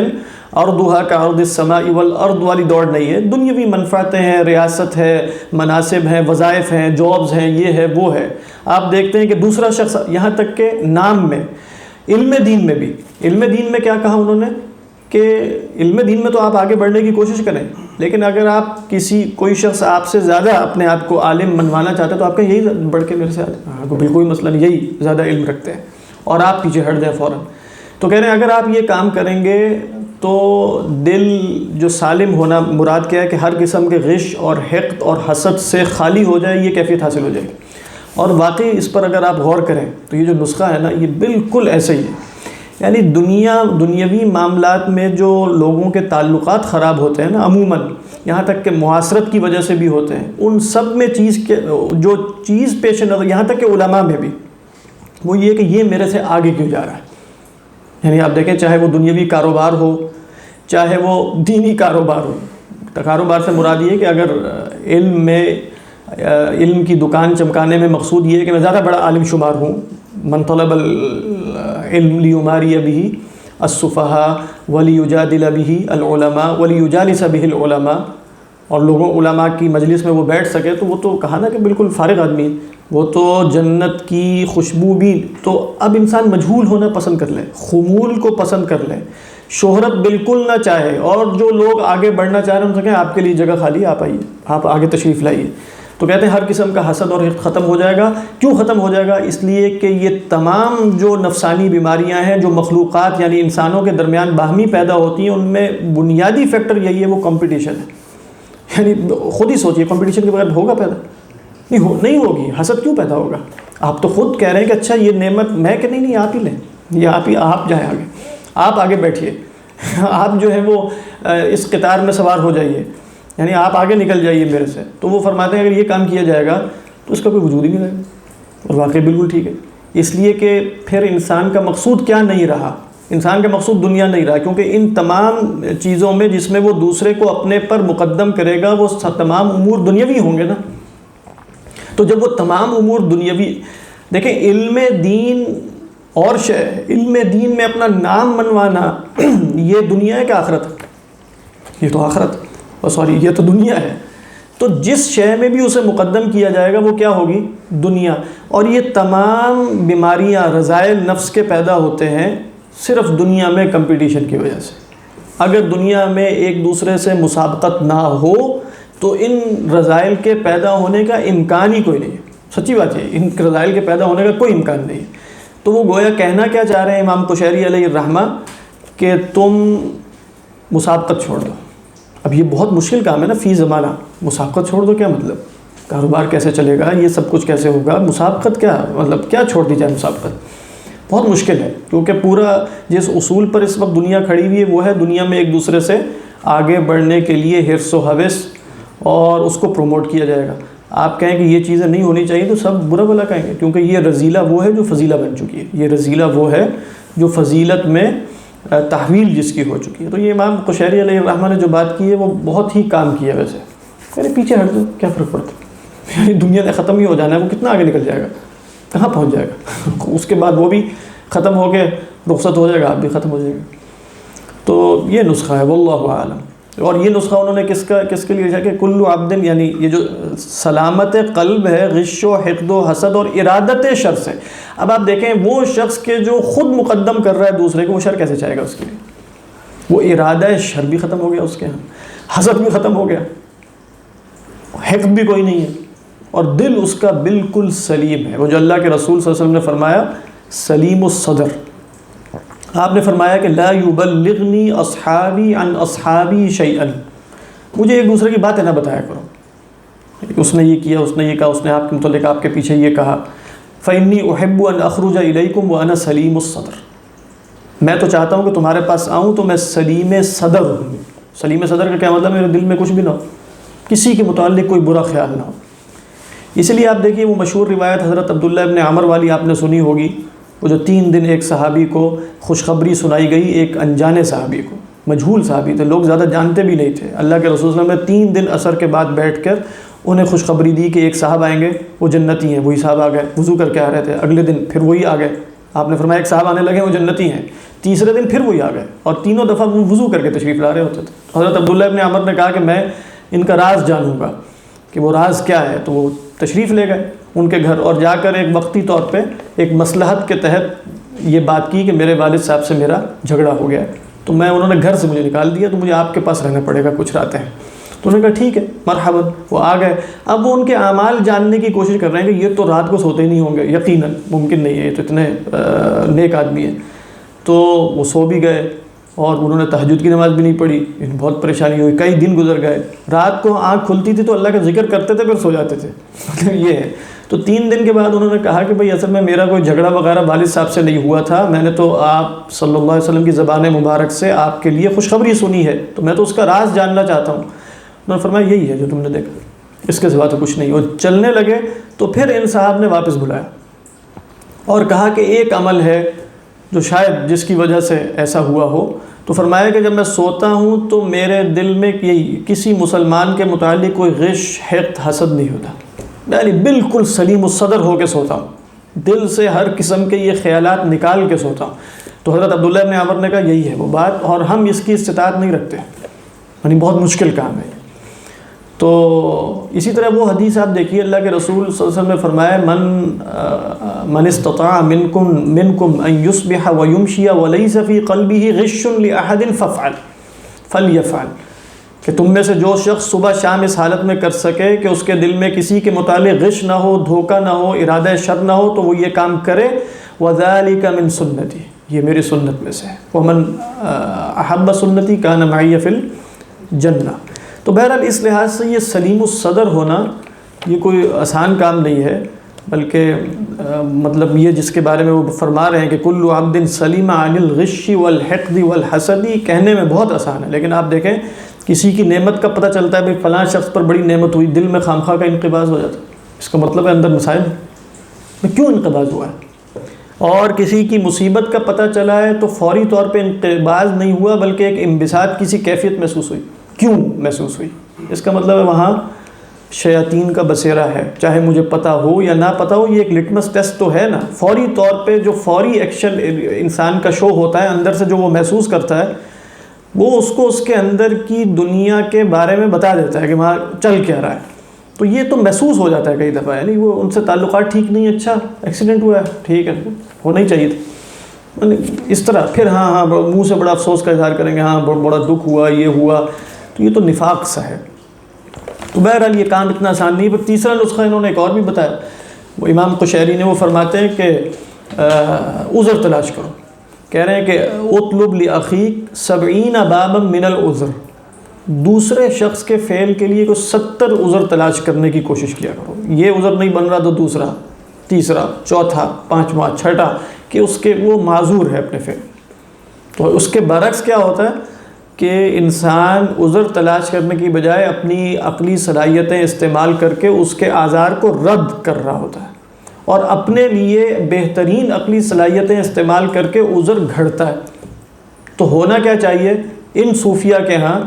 ارضھا کعرض السماء والارض والی دوڑ نہیں ہے۔ دنیاوی منفعتیں ہیں، ریاست ہے، مناصب ہیں، وظائف ہیں، جابز ہیں، یہ ہے وہ ہے۔ آپ دیکھتے ہیں کہ دوسرا شخص، یہاں تک کہ نام میں، علم دین میں بھی، علم دین میں کیا کہا انہوں نے کہ علم دین میں تو آپ آگے بڑھنے کی کوشش کریں، لیکن اگر آپ کوئی شخص آپ سے زیادہ اپنے آپ کو عالم منوانا چاہتے ہیں تو آپ کہیں یہی بڑھ کے میرے سے بالکل کوئی مسئلہ نہیں، یہی زیادہ علم رکھتے ہیں، اور آپ پیچھے ہٹ جائیں فوراً۔ تو کہہ رہے ہیں اگر آپ یہ کام کریں گے تو دل جو سالم ہونا مراد کیا ہے کہ ہر قسم کے غش اور حقد اور حسد سے خالی ہو جائے، یہ کیفیت حاصل ہو جائے گی۔ اور واقعی اس پر اگر آپ غور کریں تو یہ جو نسخہ ہے نا، یہ بالکل ایسے ہی ہے۔ یعنی دنیاوی معاملات میں جو لوگوں کے تعلقات خراب ہوتے ہیں نا، عموماً یہاں تک کہ معاشرت کی وجہ سے بھی ہوتے ہیں، ان سب میں جو چیز پیش نظر، یہاں تک کہ علماء میں بھی، وہ یہ کہ یہ میرے سے آگے کیوں جا رہا ہے۔ یعنی آپ دیکھیں چاہے وہ دنیاوی کاروبار ہو، چاہے وہ دینی کاروبار ہو، کاروبار سے مراد یہ ہے کہ اگر علم کی دکان چمکانے میں مقصود یہ ہے کہ میں زیادہ بڑا عالم شمار ہوں، من طلب العلم لیماری بہ السفہاء ولیجادل بہ العلماء ولیجالس بہ العلماء، اور لوگوں علماء کی مجلس میں وہ بیٹھ سکے، تو وہ تو کہا نا کہ بالکل فارغ آدمی، وہ تو جنت کی خوشبو بھی۔ تو اب انسان مجہول ہونا پسند کر لے، خمول کو پسند کر لے، شہرت بالکل نہ چاہے، اور جو لوگ آگے بڑھنا چاہ رہے ہیں ان سے کہیں آپ کے لیے جگہ خالی، آپ آئیے، آپ آگے تشریف لائیے۔ تو کہتے ہیں ہر قسم کا حسد اور حقد ختم ہو جائے گا۔ کیوں ختم ہو جائے گا؟ اس لیے کہ یہ تمام جو نفسانی بیماریاں ہیں جو مخلوقات یعنی انسانوں کے درمیان باہمی پیدا ہوتی ہیں، ان میں بنیادی فیکٹر یہی ہے، وہ کمپٹیشن ہے۔ یعنی خود ہی سوچئے، کمپٹیشن کے بغیر ہوگا پیدا؟ نہیں ہوگی۔ حسد کیوں پیدا ہوگا؟ آپ تو خود کہہ رہے ہیں کہ اچھا یہ نعمت میں کہ نہیں آپ ہی لیں، یہ آپ جائیں آگے، آپ آگے بیٹھیے، آپ جو ہے وہ اس قطار میں سوار ہو جائیے، یعنی آپ آگے نکل جائیے میرے سے۔ تو وہ فرماتے ہیں اگر یہ کام کیا جائے گا تو اس کا کوئی وجود ہی نہیں رہے گا۔ اور واقعی بالکل ٹھیک ہے، اس لیے کہ پھر انسان کا مقصود کیا نہیں رہا؟ انسان کا مقصود دنیا نہیں رہا، کیونکہ ان تمام چیزوں میں جس میں وہ دوسرے کو اپنے پر مقدم کرے گا، وہ تمام امور دنیاوی ہوں گے نا۔ تو جب وہ تمام امور دنیاوی، دیکھیں علم دین اور علم دین میں اپنا نام منوانا یہ دنیا ہے کہ آخرت ہے؟ یہ تو آخرت، یہ تو دنیا ہے۔ تو جس شے میں بھی اسے مقدم کیا جائے گا وہ کیا ہوگی؟ دنیا۔ اور یہ تمام بیماریاں، رذائل نفس کے پیدا ہوتے ہیں صرف دنیا میں کمپٹیشن کی وجہ سے۔ اگر دنیا میں ایک دوسرے سے مسابقت نہ ہو تو ان رذائل کے پیدا ہونے کا امکان ہی کوئی نہیں ہے۔ سچی بات ہے، ان رذائل کے پیدا ہونے کا کوئی امکان نہیں ہے۔ تو وہ گویا کہنا کیا چاہ رہے ہیں امام قشیری علیہ الرحمہ کہ تم مسابقت چھوڑ دو۔ اب یہ بہت مشکل کام ہے نا، فی زمانہ مسابقت چھوڑ دو، کیا مطلب؟ کاروبار کیسے چلے گا؟ یہ سب کچھ کیسے ہوگا؟ مسابقت کیا مطلب؟ کیا چھوڑ دی جائے مسابقت؟ بہت مشکل ہے، کیونکہ پورا جس اصول پر اس وقت دنیا کھڑی ہوئی ہے وہ ہے دنیا میں ایک دوسرے سے آگے بڑھنے کے لیے حرص و حوث، اور اس کو پروموٹ کیا جائے گا۔ آپ کہیں کہ یہ چیزیں نہیں ہونی چاہیے تو سب برا بھلا کہیں گے، کیونکہ یہ رذیلہ وہ ہے جو فضیلہ بن چکی ہے، یہ رذیلہ وہ ہے جو فضیلت میں تحویل جس کی ہو چکی ہے۔ تو یہ امام قشیری علیہ الرحمہ نے جو بات کی ہے وہ بہت ہی کام کی ہے۔ ویسے ارے پیچھے ہٹ دو، کیا فرق پڑتا ہے؟ دنیا نے ختم ہی ہو جانا ہے، وہ کتنا آگے نکل جائے گا، کہاں پہنچ جائے گا؟ اس کے بعد وہ بھی ختم ہو کے رخصت ہو جائے گا، آپ بھی ختم ہو جائے گا۔ تو یہ نسخہ ہے، واللہ اعلم۔ اور یہ نسخہ انہوں نے کس کے لیے کہ کل عبد، یعنی یہ جو سلامت قلب ہے غش و حقد و حسد اور ارادت شر سے۔ اب آپ دیکھیں وہ شخص کے جو خود مقدم کر رہا ہے دوسرے کو، وہ شر کیسے چاہے گا اس کے لیے؟ وہ ارادہ شر بھی ختم ہو گیا اس کے ہاں، حسد بھی ختم ہو گیا، حقد بھی کوئی نہیں ہے، اور دل اس کا بالکل سلیم ہے۔ وہ جو اللہ کے رسول صلی اللہ علیہ وسلم نے فرمایا سلیم الصدر، آپ نے فرمایا کہ لا یبلغنی اصحابی عن اصحابی شیئا، مجھے ایک دوسرے کی باتیں نہ بتایا کرو، اس نے یہ کیا، اس نے یہ کہا، اس نے آپ کے متعلق آپ کے پیچھے یہ کہا۔ فإنی احب ان اخرج الیکم وانا سلیم الصدر، میں تو چاہتا ہوں کہ تمہارے پاس آؤں تو میں سلیم صدر ہوں۔ سلیم صدر کا کیا مطلب؟ میرے دل میں کچھ بھی نہ ہو، کسی کے متعلق کوئی برا خیال نہ ہو۔ اس لیے آپ دیکھیے وہ مشہور روایت حضرت عبداللہ ابن عمر والی آپ نے سنی ہوگی، وہ جو 3 دن ایک صحابی کو خوشخبری سنائی گئی، ایک انجانے صحابی کو، مجہول صحابی تھے، لوگ زیادہ جانتے بھی نہیں تھے، اللہ کے رسول صلی اللہ علیہ وسلم نے 3 دن عصر کے بعد بیٹھ کر انہیں خوشخبری دی کہ ایک صاحب آئیں گے، وہ جنتی ہیں۔ وہی صاحب آ گئے، وضو کر کے آ رہے تھے، اگلے دن پھر وہی آ گئے، آپ نے فرمایا ایک صاحب آنے لگے وہ جنتی ہیں، تیسرے دن پھر وہی آ گئے، اور تینوں دفعہ وہ وضو کر کے تشریف لا رہے ہوتے تھے۔ حضرت عبداللہ ابن عمر نے کہا کہ میں ان کا راز جانوں گا کہ وہ راز کیا ہے، تو وہ تشریف لے گئے ان کے گھر، اور جا کر ایک وقتی طور پہ ایک مصلحت کے تحت یہ بات کی کہ میرے والد صاحب سے میرا جھگڑا ہو گیا، تو میں انہوں نے گھر سے مجھے نکال دیا، تو مجھے آپ کے پاس رہنا پڑے گا کچھ راتیں۔ تو انہوں نے کہا ٹھیک ہے مرحبا، وہ آ گئے۔ اب وہ ان کے اعمال جاننے کی کوشش کر رہے ہیں کہ یہ تو رات کو سوتے ہی نہیں ہوں گے، یقیناً ممکن نہیں ہے، یہ تو اتنے نیک آدمی ہیں۔ تو وہ سو بھی گئے اور انہوں نے تہجد کی نماز بھی نہیں پڑھی، انہیں بہت پریشانی ہوئی، کئی دن گزر گئے، رات کو آنکھ کھلتی تھی تو اللہ کا ذکر کرتے تھے پھر سو جاتے تھے، یہ ہے۔ تو 3 دن کے بعد انہوں نے کہا کہ بھئی اصل میں میرا کوئی جھگڑا وغیرہ والد صاحب سے نہیں ہوا تھا، میں نے تو آپ صلی اللہ علیہ وسلم کی زبان مبارک سے آپ کے لیے خوشخبری سنی ہے، تو میں تو اس کا راز جاننا چاہتا ہوں۔ انہوں نے فرمایا یہی ہے جو تم نے دیکھا، اس کے سوا تو کچھ نہیں۔ وہ چلنے لگے تو پھر ان صاحب نے واپس بلایا اور کہا کہ ایک عمل ہے جو شاید جس کی وجہ سے ایسا ہوا ہو، تو فرمایا کہ جب میں سوتا ہوں تو میرے دل میں یہی کسی مسلمان کے متعلق کوئی غش، حقد، حسد نہیں ہوتا، یعنی بالکل سلیم الصدر ہو کے سوتا ہوں، دل سے ہر قسم کے یہ خیالات نکال کے سوتا ہوں۔ تو حضرت عبداللہ ابن عمر نے کہا یہی ہے وہ بات، اور ہم اس کی استطاعت نہیں رکھتے، یعنی بہت مشکل کام ہے۔ تو اسی طرح وہ حدیث آپ دیکھیے، اللہ کے رسول صلی اللہ علیہ وسلم نے فرمایا من استطاع منکم ان یصبح ویمشی ولیس فی قلبہ غش لأحد فلیفعل، کہ تم میں سے جو شخص صبح شام اس حالت میں کر سکے کہ اس کے دل میں کسی کے متعلق غش نہ ہو، دھوکہ نہ ہو، ارادہ شر نہ ہو، تو وہ یہ کام کرے۔ وذالک من سنتی، یہ میری سنت میں سے ہے۔ ومن احب سنتی کان معی فی الجنہ۔ تو بہرحال اس لحاظ سے یہ سلیم الصدر ہونا یہ کوئی آسان کام نہیں ہے، بلکہ مطلب یہ جس کے بارے میں وہ فرما رہے ہیں کہ کل عبد سلیم عن الغش والحقد والحسد، کہنے میں بہت آسان ہے، لیکن آپ دیکھیں کسی کی نعمت کا پتہ چلتا ہے، بھئی فلاں شخص پر بڑی نعمت ہوئی، دل میں خامخواہ کا انقباض ہو جاتا ہے، اس کا مطلب ہے اندر مسائل میں کیوں انقباض ہوا ہے۔ اور کسی کی مصیبت کا پتہ چلا ہے تو فوری طور پہ انقباض نہیں ہوا، بلکہ ایک انبساط کسی کیفیت محسوس ہوئی، کیوں محسوس ہوئی؟ اس کا مطلب ہے وہاں شیاطین کا بسیرا ہے، چاہے مجھے پتہ ہو یا نہ پتہ ہو، یہ ایک لٹمس ٹیسٹ تو ہے نا، فوری طور پہ جو فوری ایکشن انسان کا شو ہوتا ہے اندر سے، جو وہ محسوس کرتا ہے، وہ اس کو اس کے اندر کی دنیا کے بارے میں بتا دیتا ہے کہ وہاں چل کیا رہا ہے، تو یہ تو محسوس ہو جاتا ہے کئی دفعہ، یعنی وہ ان سے تعلقات ٹھیک نہیں، اچھا ایکسیڈنٹ ہوا ہے، ٹھیک ہے ہونا ہی چاہیے تھا، اس طرح پھر ہاں منہ سے بڑا افسوس کا اظہار کریں گے، ہاں بڑا دکھ ہوا، یہ ہوا، تو یہ تو نفاق سا ہے۔ تو بہرحال یہ کام اتنا آسان نہیں۔ پر تیسرا نسخہ انہوں نے ایک اور بھی بتایا، وہ امام قشیری نے، وہ فرماتے ہیں کہ عذر تلاش کرو، کہہ رہے ہیں کہ اطلب لاخیک 70 بابا من العذر، دوسرے شخص کے فعل کے لیے کوئی 70 عذر تلاش کرنے کی کوشش کیا کرو، یہ عذر نہیں بن رہا تو دوسرا، تیسرا، چوتھا، پانچواں، چھٹا، کہ اس کے وہ معذور ہے اپنے فعل۔ تو اس کے برعکس کیا ہوتا ہے کہ انسان عذر تلاش کرنے کی بجائے اپنی عقلی صلاحیتیں استعمال کر کے اس کے اعذار کو رد کر رہا ہوتا ہے، اور اپنے لیے بہترین عقلی صلاحیتیں استعمال کر کے عذر گھڑتا ہے۔ تو ہونا کیا چاہیے ان صوفیہ کے ہاں،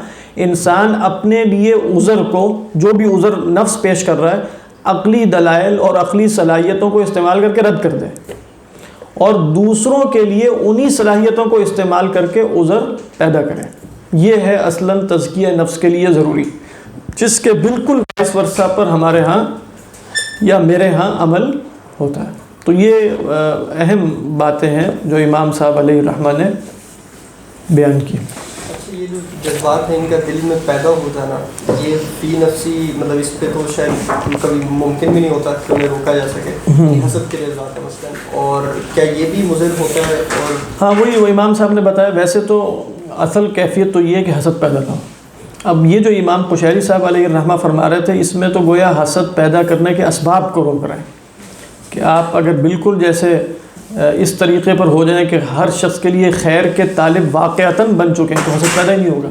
انسان اپنے لیے عذر کو، جو بھی عذر نفس پیش کر رہا ہے، عقلی دلائل اور عقلی صلاحیتوں کو استعمال کر کے رد کر دے، اور دوسروں کے لیے انہی صلاحیتوں کو استعمال کر کے عذر پیدا کریں۔ یہ ہے اصلاً تزکیہ نفس کے لیے ضروری، جس کے بالکل وائس ورثہ پر ہمارے ہاں یا میرے ہاں عمل ہوتا ہے۔ تو یہ اہم باتیں ہیں جو امام صاحب علیہ الرحمہ نے بیان کی۔ یہ جو جذبات ہیں ان کا دل میں پیدا ہو جانا، یہ فی نفسی مطلب اس پہ تو شاید کبھی ممکن بھی نہیں ہوتا کہ انہیں روکا جا سکے، حسد کے جذبات ہیں مثلاً، اور کیا یہ بھی مضر ہوتا ہے؟ اور ہاں وہی وہ امام صاحب نے بتایا، ویسے تو اصل کیفیت تو یہ ہے کہ حسد پیدا نہ ہو۔ اب یہ جو امام قشیری صاحب علیہ الرحمہ فرما رہے تھے، اس میں تو گویا حسد پیدا کرنے کے اسباب کو روک رہے ہیں کہ آپ اگر بالکل جیسے اس طریقے پر ہو جائیں کہ ہر شخص کے لیے خیر کے طالب واقعتاً بن چکے ہیں تو حسد پیدا ہی نہیں ہوگا۔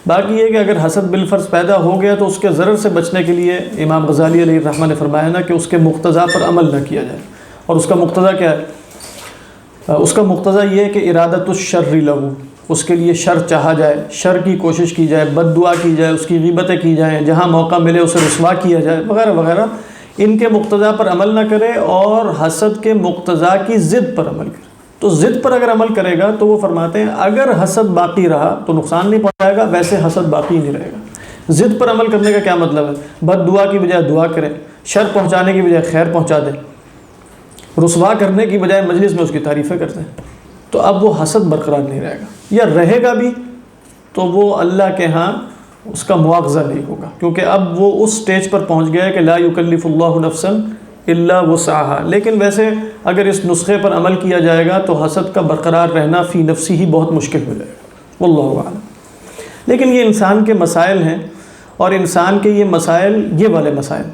باقی یہ کہ اگر حسد بالفرض پیدا ہو گیا تو اس کے ضرر سے بچنے کے لیے امام غزالی علیہ الرحمہ نے فرمایا نا کہ اس کے مقتضیٰ پر عمل نہ کیا جائے۔ اور اس کا مقتضیٰ کیا ہے؟ اس کا مقتضیٰ یہ ہے کہ ارادۃ الشر لہو، اس کے لیے شر چاہا جائے، شر کی کوشش کی جائے، بد دعا کی جائے، اس کی غیبتیں کی جائیں، جہاں موقع ملے اسے رسوا کیا جائے وغیرہ وغیرہ۔ ان کے مقتضیٰ پر عمل نہ کرے اور حسد کے مقتضیٰ کی ضد پر عمل کرے۔ تو ضد پر اگر عمل کرے گا تو وہ فرماتے ہیں اگر حسد باقی رہا تو نقصان نہیں پہنچائے گا، ویسے حسد باقی نہیں رہے گا۔ ضد پر عمل کرنے کا کیا مطلب ہے؟ بد دعا کی بجائے دعا کریں، شر پہنچانے کی بجائے خیر پہنچا دیں، رسوا کرنے کی بجائے مجلس میں اس کی تعریفیں کرتے ہیں، تو اب وہ حسد برقرار نہیں رہے گا، یا رہے گا بھی تو وہ اللہ کے ہاں اس کا مواخذہ نہیں ہوگا، کیونکہ اب وہ اس سٹیج پر پہنچ گیا ہے کہ لا یکلف اللہ نفسا الا وسعها۔ لیکن ویسے اگر اس نسخے پر عمل کیا جائے گا تو حسد کا برقرار رہنا فی نفسی ہی بہت مشکل ہو جائے گا، واللہ اعلم۔ لیکن یہ انسان کے مسائل ہیں، اور انسان کے یہ مسائل، یہ والے مسائل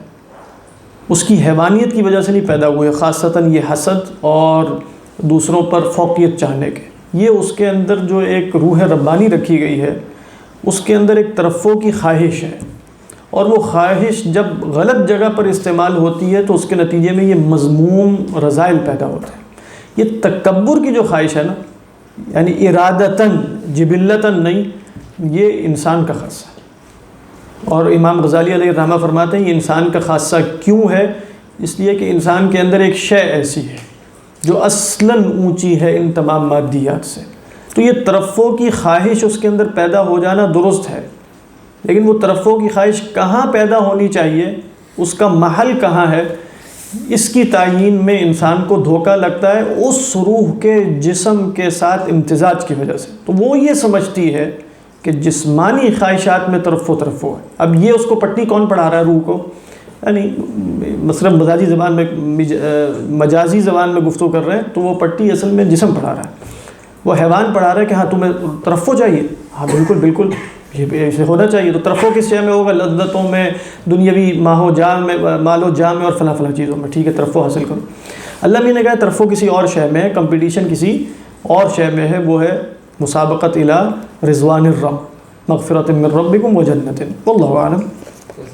اس کی حیوانیت کی وجہ سے نہیں پیدا ہوئے، خاصتاً یہ حسد اور دوسروں پر فوقیت چاہنے کے۔ یہ اس کے اندر جو ایک روح ربانی رکھی گئی ہے، اس کے اندر ایک ترفع کی خواہش ہے، اور وہ خواہش جب غلط جگہ پر استعمال ہوتی ہے تو اس کے نتیجے میں یہ مذموم رذائل پیدا ہوتے ہیں۔ یہ تکبر کی جو خواہش ہے نا، یعنی ارادتاً جبلتاً نہیں، یہ انسان کا خاصہ ہے۔ اور امام غزالی علیہ الرحمہ فرماتے ہیں یہ انسان کا خاصہ کیوں ہے؟ اس لیے کہ انسان کے اندر ایک شے ایسی ہے جو اصلاً اونچی ہے ان تمام مادیات سے، تو یہ ترفع کی خواہش اس کے اندر پیدا ہو جانا درست ہے، لیکن وہ ترفع کی خواہش کہاں پیدا ہونی چاہیے، اس کا محل کہاں ہے، اس کی تعیین میں انسان کو دھوکہ لگتا ہے اس روح کے جسم کے ساتھ امتزاج کی وجہ سے۔ تو وہ یہ سمجھتی ہے کہ جسمانی خواہشات میں ترفع ہے۔ اب یہ اس کو پٹی کون پڑھا رہا ہے روح کو؟ یعنی مثلا مجازی زبان میں گفتگو کر رہے ہیں تو وہ پٹی اصل میں جسم پڑھا رہا ہے، وہ حیوان پڑھا رہا ہے کہ ہاں تمہیں ترفع چاہیے، ہاں بالکل بالکل یہ ہونا چاہیے۔ تو ترفع کس شے میں ہوگا؟ لذتوں میں، دنیاوی مال و جاہ میں اور فلاں فلاں چیزوں میں، ٹھیک ہے، ترفع حاصل کرو۔ اللہ بھی نے کہا ترفع کسی اور شے میں ہے، کمپٹیشن کسی اور شے میں ہے، وہ ہے مسابقت الی رضوان الرب، مغفرۃ من ربکم وجنۃ، واللہ اعلم۔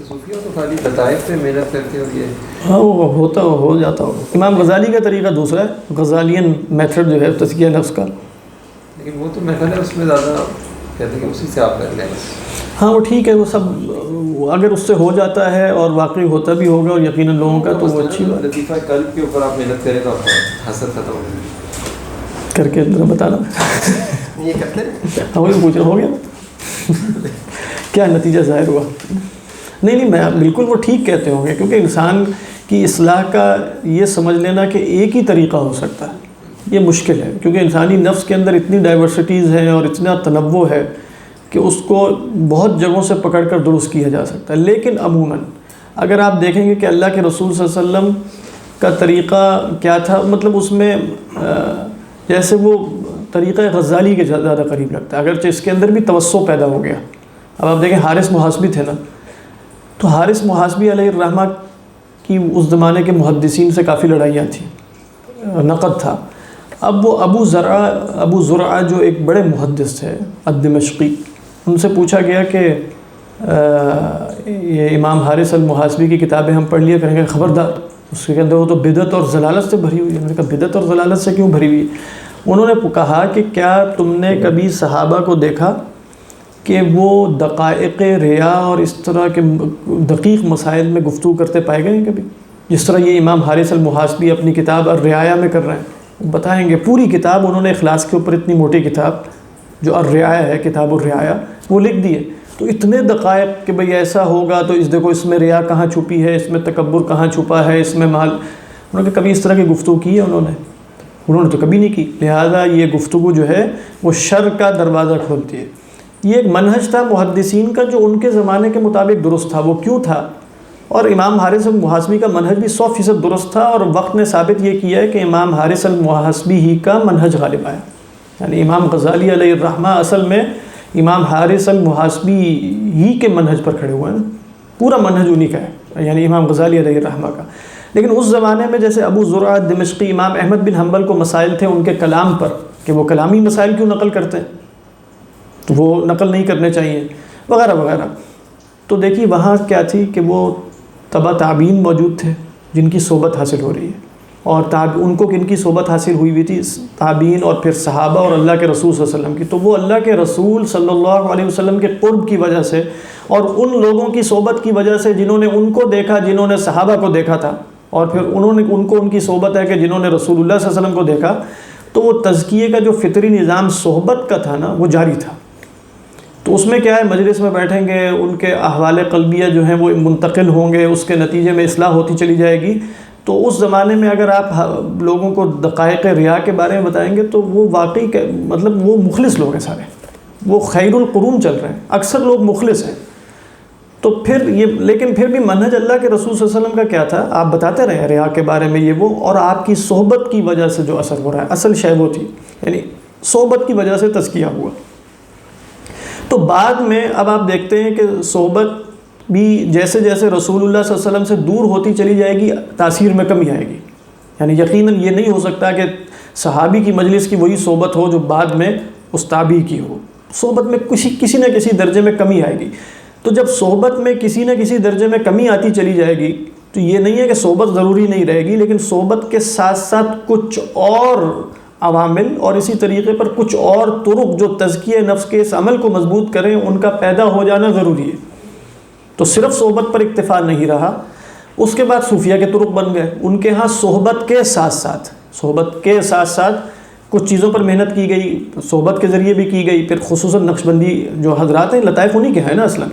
صوفیہ تو خالی لطائف پہ محنت کرتے ہو، یہ ہاں وہ ہو جاتا ہوگا۔ امام غزالی کا طریقہ دوسرا ہے، غزالین میتھڈ جو ہے تزکیہ نفس کا، لیکن وہ تو محنت ہے، اس میں زیادہ کہتے ہیں کہ اسی سے آپ کر لیں۔ ہاں وہ ٹھیک ہے، وہ سب اگر اس سے ہو جاتا ہے اور واقعی ہوتا بھی ہوگا اور یقیناً لوگوں کا، تو وہ اچھی بات۔ لطیفہ قلب کے اوپر آپ محنت کریں تو آپ کا حسد ختم ہو جائے کر کے ذرا بتانا، یہ کرتے ہیں ہاں وہی پوچھ رہا ہو گیا کیا نتیجہ ظاہر ہوا؟ نہیں میں بالکل وہ ٹھیک کہتے ہوں گے، کیونکہ انسان کی اصلاح کا یہ سمجھ لینا کہ ایک ہی طریقہ ہو سکتا ہے یہ مشکل ہے، کیونکہ انسانی نفس کے اندر اتنی ڈائیورسٹیز ہیں اور اتنا تنوع ہے کہ اس کو بہت جگہوں سے پکڑ کر درست کیا جا سکتا ہے۔ لیکن عموماً اگر آپ دیکھیں گے کہ اللہ کے رسول صلی اللہ علیہ وسلم کا طریقہ کیا تھا، مطلب اس میں جیسے وہ طریقہ غزالی کے زیادہ قریب لگتا ہے، اگرچہ اس کے اندر بھی توسع پیدا ہو گیا۔ اب آپ دیکھیں حارث محاسبی تھے نا، تو حارث محاسبی علیہ الرحمہ کی اس زمانے کے محدثین سے کافی لڑائیاں تھیں، نقد تھا۔ اب وہ ابو زرعہ جو ایک بڑے محدث تھے الدمشقی، ان سے پوچھا گیا کہ یہ امام حارث المحاسبی کی کتابیں ہم پڑھ لیا کریں گے، خبردار اس کے اندر وہ تو بدعت اور ضلالت سے بھری ہوئی ہے۔ انہوں نے کہا بدعت اور ضلالت سے کیوں بھری ہوئی ہے؟ انہوں نے کہا کہ کیا تم نے کبھی صحابہ کو دیکھا کہ وہ دقائق ریا اور اس طرح کے دقیق مسائل میں گفتگو کرتے پائے گئے ہیں کبھی؟ جس طرح یہ امام حارث المحاسبی اپنی کتاب الرعایہ میں کر رہے ہیں، بتائیں گے پوری کتاب انہوں نے اخلاص کے اوپر اتنی موٹی کتاب جو الرعایہ ہے، کتاب الرعایہ، وہ لکھ دیے۔ تو اتنے دقائق کہ بھئی ایسا ہوگا تو اس دیکھو اس میں ریا کہاں چھپی ہے، اس میں تکبر کہاں چھپا ہے، اس میں مال، انہوں نے کبھی اس طرح کی گفتگو کی ہے انہوں نے تو کبھی نہیں کی۔ لہذا یہ گفتگو جو ہے وہ شر کا دروازہ کھولتی ہے۔ یہ ایک منہج تھا محدثین کا جو ان کے زمانے کے مطابق درست تھا. وہ کیوں تھا؟ اور امام حارث المحاسبی کا منہج بھی 100% درست تھا، اور وقت نے ثابت یہ کیا ہے کہ امام حارث المحاسبی ہی کا منہج غالب آیا. یعنی امام غزالی علیہ الرحمہ اصل میں امام حارث المحاسبی ہی کے منہج پر کھڑے ہوئے ہیں. پورا منہج انہی کا ہے، یعنی امام غزالی علیہ الرحمہ کا. لیکن اس زمانے میں جیسے ابو زرع دمشقی، امام احمد بن حنبل کو مسائل تھے ان کے کلام پر کہ وہ کلامی مسائل کیوں نقل کرتے ہیں، تو وہ نقل نہیں کرنے چاہیے وغیرہ وغیرہ. تو دیکھیے وہاں کیا تھی کہ وہ تبع تابعین موجود تھے جن کی صحبت حاصل ہو رہی ہے، اور ان کو کن کی صحبت حاصل ہوئی ہوئی تھی؟ تابعین اور پھر صحابہ اور اللہ کے رسول صلی اللہ علیہ وسلم کی. تو وہ اللہ کے رسول صلی اللہ علیہ وسلم کے قرب کی وجہ سے اور ان لوگوں کی صحبت کی وجہ سے جنہوں نے ان کو دیکھا، جنہوں نے صحابہ کو دیکھا تھا، اور پھر ان کی صحبت ہے کہ جنہوں نے رسول اللہ صلی اللہ علیہ وسلم کو دیکھا، تو وہ تزکیے کا جو فطری نظام صحبت کا تھا نا وہ جاری تھا. تو اس میں کیا ہے، مجلس میں بیٹھیں گے، ان کے احوال قلبیہ جو ہیں وہ منتقل ہوں گے، اس کے نتیجے میں اصلاح ہوتی چلی جائے گی. تو اس زمانے میں اگر آپ لوگوں کو دقائق ریا کے بارے میں بتائیں گے تو وہ واقعی مطلب وہ مخلص لوگ ہیں سارے، وہ خیر القرون چل رہے ہیں، اکثر لوگ مخلص ہیں. تو پھر یہ، لیکن پھر بھی منہج اللہ کے رسول صلی اللہ علیہ وسلم کا کیا تھا؟ آپ بتاتے رہے ریا کے بارے میں یہ وہ، اور آپ کی صحبت کی وجہ سے جو اثر ہو رہا ہے، اصل شے وہ تھی، یعنی صحبت کی وجہ سے تزکیہ ہوا. تو بعد میں اب آپ دیکھتے ہیں کہ صحبت بھی جیسے جیسے رسول اللہ صلی اللہ علیہ وسلم سے دور ہوتی چلی جائے گی تاثیر میں کمی آئے گی. یعنی یقیناً یہ نہیں ہو سکتا کہ صحابی کی مجلس کی وہی صحبت ہو جو بعد میں اس تابعی کی ہو. صحبت میں کسی نہ کسی درجے میں کمی آئے گی. تو جب صحبت میں کسی نہ کسی درجے میں کمی آتی چلی جائے گی تو یہ نہیں ہے کہ صحبت ضروری نہیں رہے گی، لیکن صحبت کے ساتھ ساتھ کچھ اور عوامل اور اسی طریقے پر کچھ اور طرق جو تزکیہ نفس کے اس عمل کو مضبوط کریں ان کا پیدا ہو جانا ضروری ہے. تو صرف صحبت پر اکتفا نہیں رہا، اس کے بعد صوفیہ کے طرق بن گئے. ان کے ہاں صحبت کے ساتھ ساتھ کچھ چیزوں پر محنت کی گئی، صحبت کے ذریعے بھی کی گئی. پھر خصوصاً نقشبندی جو حضرات ہیں، لطائف انہی کے ہیں نا اصلاً.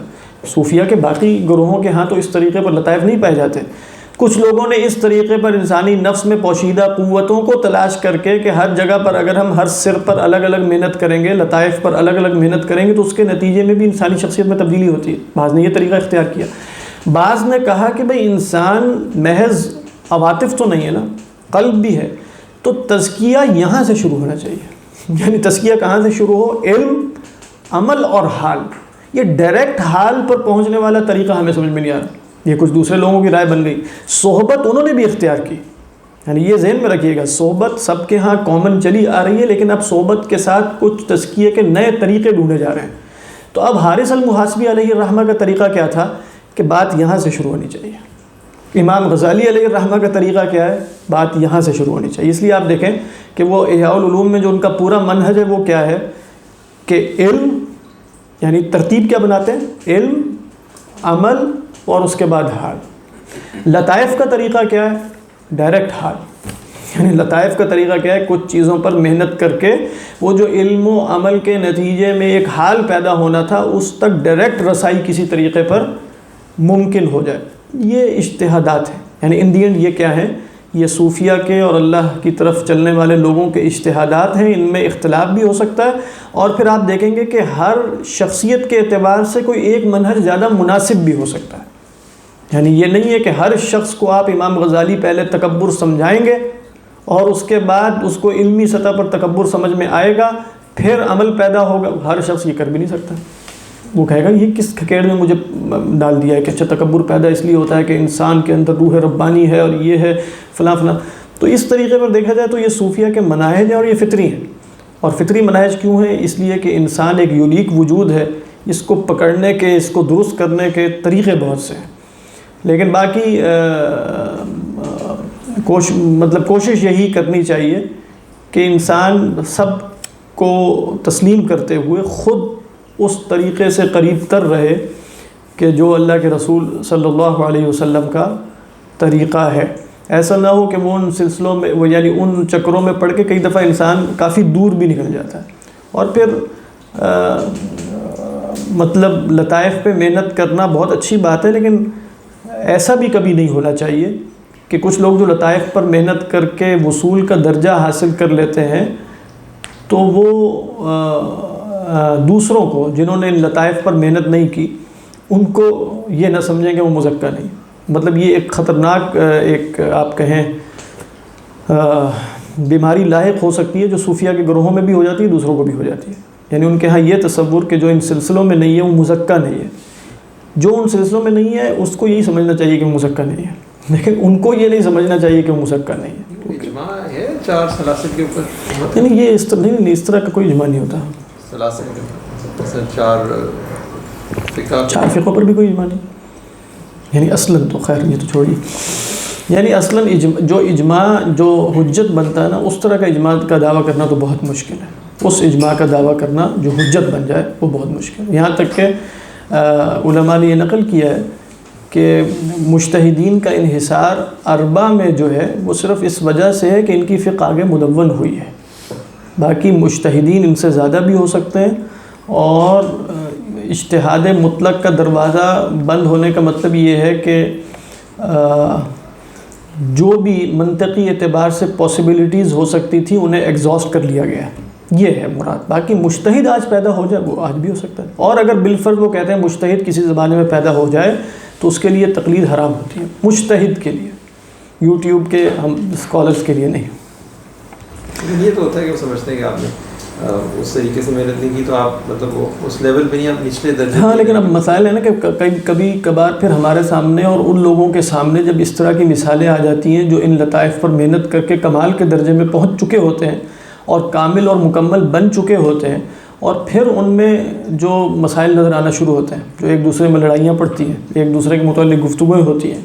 صوفیہ کے باقی گروہوں کے ہاں تو اس طریقے پر لطائف نہیں پائے جاتے. کچھ لوگوں نے اس طریقے پر انسانی نفس میں پوشیدہ قوتوں کو تلاش کر کے کہ ہر جگہ پر اگر ہم ہر سر پر الگ الگ محنت کریں گے، لطائف پر الگ الگ محنت کریں گے، تو اس کے نتیجے میں بھی انسانی شخصیت میں تبدیلی ہوتی ہے. بعض نے یہ طریقہ اختیار کیا. بعض نے کہا کہ بھئی انسان محض عواطف تو نہیں ہے نا، قلب بھی ہے. تو تزکیہ یہاں سے شروع ہونا چاہیے. یعنی تزکیہ کہاں سے شروع ہو؟ علم، عمل اور حال. یہ ڈائریکٹ حال پر پہنچنے والا طریقہ ہمیں سمجھ میں نہیں آ رہا. یہ کچھ دوسرے لوگوں کی رائے بن گئی. صحبت انہوں نے بھی اختیار کی. یعنی یہ ذہن میں رکھیے گا، صحبت سب کے ہاں کامن چلی آ رہی ہے، لیکن اب صحبت کے ساتھ کچھ تزکیے کے نئے طریقے ڈھونڈے جا رہے ہیں. تو اب حارث المحاسبی علیہ الرحمہ کا طریقہ کیا تھا کہ بات یہاں سے شروع ہونی چاہیے. امام غزالی علیہ الرحمہ کا طریقہ کیا ہے؟ بات یہاں سے شروع ہونی چاہیے. اس لیے آپ دیکھیں کہ وہ احیاء العلوم میں جو ان کا پورا منہج ہے وہ کیا ہے کہ علم، یعنی ترتیب کیا بناتے ہیں؟ علم، عمل اور اس کے بعد حال. لطائف کا طریقہ کیا ہے؟ ڈائریکٹ حال. یعنی لطائف کا طریقہ کیا ہے؟ کچھ چیزوں پر محنت کر کے وہ جو علم و عمل کے نتیجے میں ایک حال پیدا ہونا تھا اس تک ڈائریکٹ رسائی کسی طریقے پر ممکن ہو جائے. یہ اجتہادات ہیں. یعنی ان دی اینڈ یہ کیا ہے؟ یہ صوفیہ کے اور اللہ کی طرف چلنے والے لوگوں کے اجتہادات ہیں. ان میں اختلاف بھی ہو سکتا ہے، اور پھر آپ دیکھیں گے کہ ہر شخصیت کے اعتبار سے کوئی ایک منہج زیادہ مناسب بھی ہو سکتا ہے. یعنی یہ نہیں ہے کہ ہر شخص کو آپ امام غزالی پہلے تکبر سمجھائیں گے اور اس کے بعد اس کو علمی سطح پر تکبر سمجھ میں آئے گا، پھر عمل پیدا ہوگا. ہر شخص یہ کر بھی نہیں سکتا. وہ کہے گا یہ کس کھکیڑ میں مجھے ڈال دیا ہے کہ اچھا تکبر پیدا اس لیے ہوتا ہے کہ انسان کے اندر روح ربانی ہے اور یہ ہے فلاں فلاں. تو اس طریقے پر دیکھا جائے تو یہ صوفیہ کے مناہج ہیں اور یہ فطری ہیں. اور فطری مناہج کیوں ہیں؟ اس لیے کہ انسان ایک یونیک وجود ہے. اس کو پکڑنے کے، اس کو درست کرنے کے طریقے بہت سے ہیں، لیکن باقی کوشش یہی کرنی چاہیے کہ انسان سب کو تسلیم کرتے ہوئے خود اس طریقے سے قریب تر رہے کہ جو اللہ کے رسول صلی اللہ علیہ وسلم کا طریقہ ہے. ایسا نہ ہو کہ وہ ان سلسلوں میں یعنی ان چکروں میں پڑھ کے کئی دفعہ انسان کافی دور بھی نکل جاتا ہے. اور پھر مطلب لطائف پہ محنت کرنا بہت اچھی بات ہے، لیکن ایسا بھی کبھی نہیں ہونا چاہیے کہ کچھ لوگ جو لطائف پر محنت کر کے وصول کا درجہ حاصل کر لیتے ہیں تو وہ دوسروں کو جنہوں نے ان لطائف پر محنت نہیں کی ان کو یہ نہ سمجھیں کہ وہ مزکہ نہیں. مطلب یہ ایک خطرناک ایک آپ کہیں بیماری لاحق ہو سکتی ہے جو صوفیہ کے گروہوں میں بھی ہو جاتی ہے, دوسروں کو بھی ہو جاتی ہے. یعنی ان کے ہاں یہ تصور کہ جو ان سلسلوں میں نہیں ہے وہ مزکہ نہیں ہے. جو ان سلسلوں میں نہیں ہے اس کو یہی سمجھنا چاہیے کہ وہ مزکہ نہیں ہے, لیکن ان کو یہ نہیں سمجھنا چاہیے کہ وہ مزکہ نہیں ہے. اجماع ہے 4 سلاسل کے اوپر؟ یعنی یہ اس طرح نہیں, اس طرح کا کوئی اجماع نہیں ہوتا. سلاسل کے 4 فقہ پر بھی کوئی اجماع نہیں. یعنی اصلاً تو خیر یہ تو چھوڑیے, یعنی اصلاً جو اجماع جو حجت بنتا ہے نا, اس طرح کا اجماع کا دعویٰ کرنا تو بہت مشکل ہے. اس اجماع کا دعویٰ کرنا جو حجت بن جائے وہ بہت مشکل ہے. یہاں تک کہ علماء نے یہ نقل کیا ہے کہ مجتہدین کا انحصار اربع میں جو ہے وہ صرف اس وجہ سے ہے کہ ان کی فقہ آگے مدون ہوئی ہے. باقی مجتہدین ان سے زیادہ بھی ہو سکتے ہیں, اور اجتہاد مطلق کا دروازہ بند ہونے کا مطلب یہ ہے کہ جو بھی منطقی اعتبار سے پاسبلٹیز ہو سکتی تھی انہیں ایگزاسٹ کر لیا گیا, یہ ہے مراد. باقی مجتہد آج پیدا ہو جائے وہ آج بھی ہو سکتا ہے, اور اگر بالفرض وہ کہتے ہیں مجتہد کسی زمانے میں پیدا ہو جائے تو اس کے لیے تقلید حرام ہوتی ہے, مجتہد کے لیے, یوٹیوب کے ہم اسکالرس کے لیے نہیں. یہ تو ہوتا ہے کہ وہ سمجھتے ہیں کہ آپ نے اس طریقے سے محنت نہیں کی تو آپ مطلب وہ اس لیول پہ نہیں, آپ نچلے درجے. ہاں, لیکن اب مسائل ہے نا کہ کبھی کبھار پھر ہمارے سامنے اور ان لوگوں کے سامنے جب اس طرح کی مثالیں آ جاتی ہیں جو ان لطائف پر محنت کر کے کمال کے درجے میں پہنچ چکے ہوتے ہیں اور کامل اور مکمل بن چکے ہوتے ہیں, اور پھر ان میں جو مسائل نظر آنا شروع ہوتے ہیں, جو ایک دوسرے میں لڑائیاں پڑتی ہیں, ایک دوسرے کے متعلق گفتگویں ہوتی ہیں,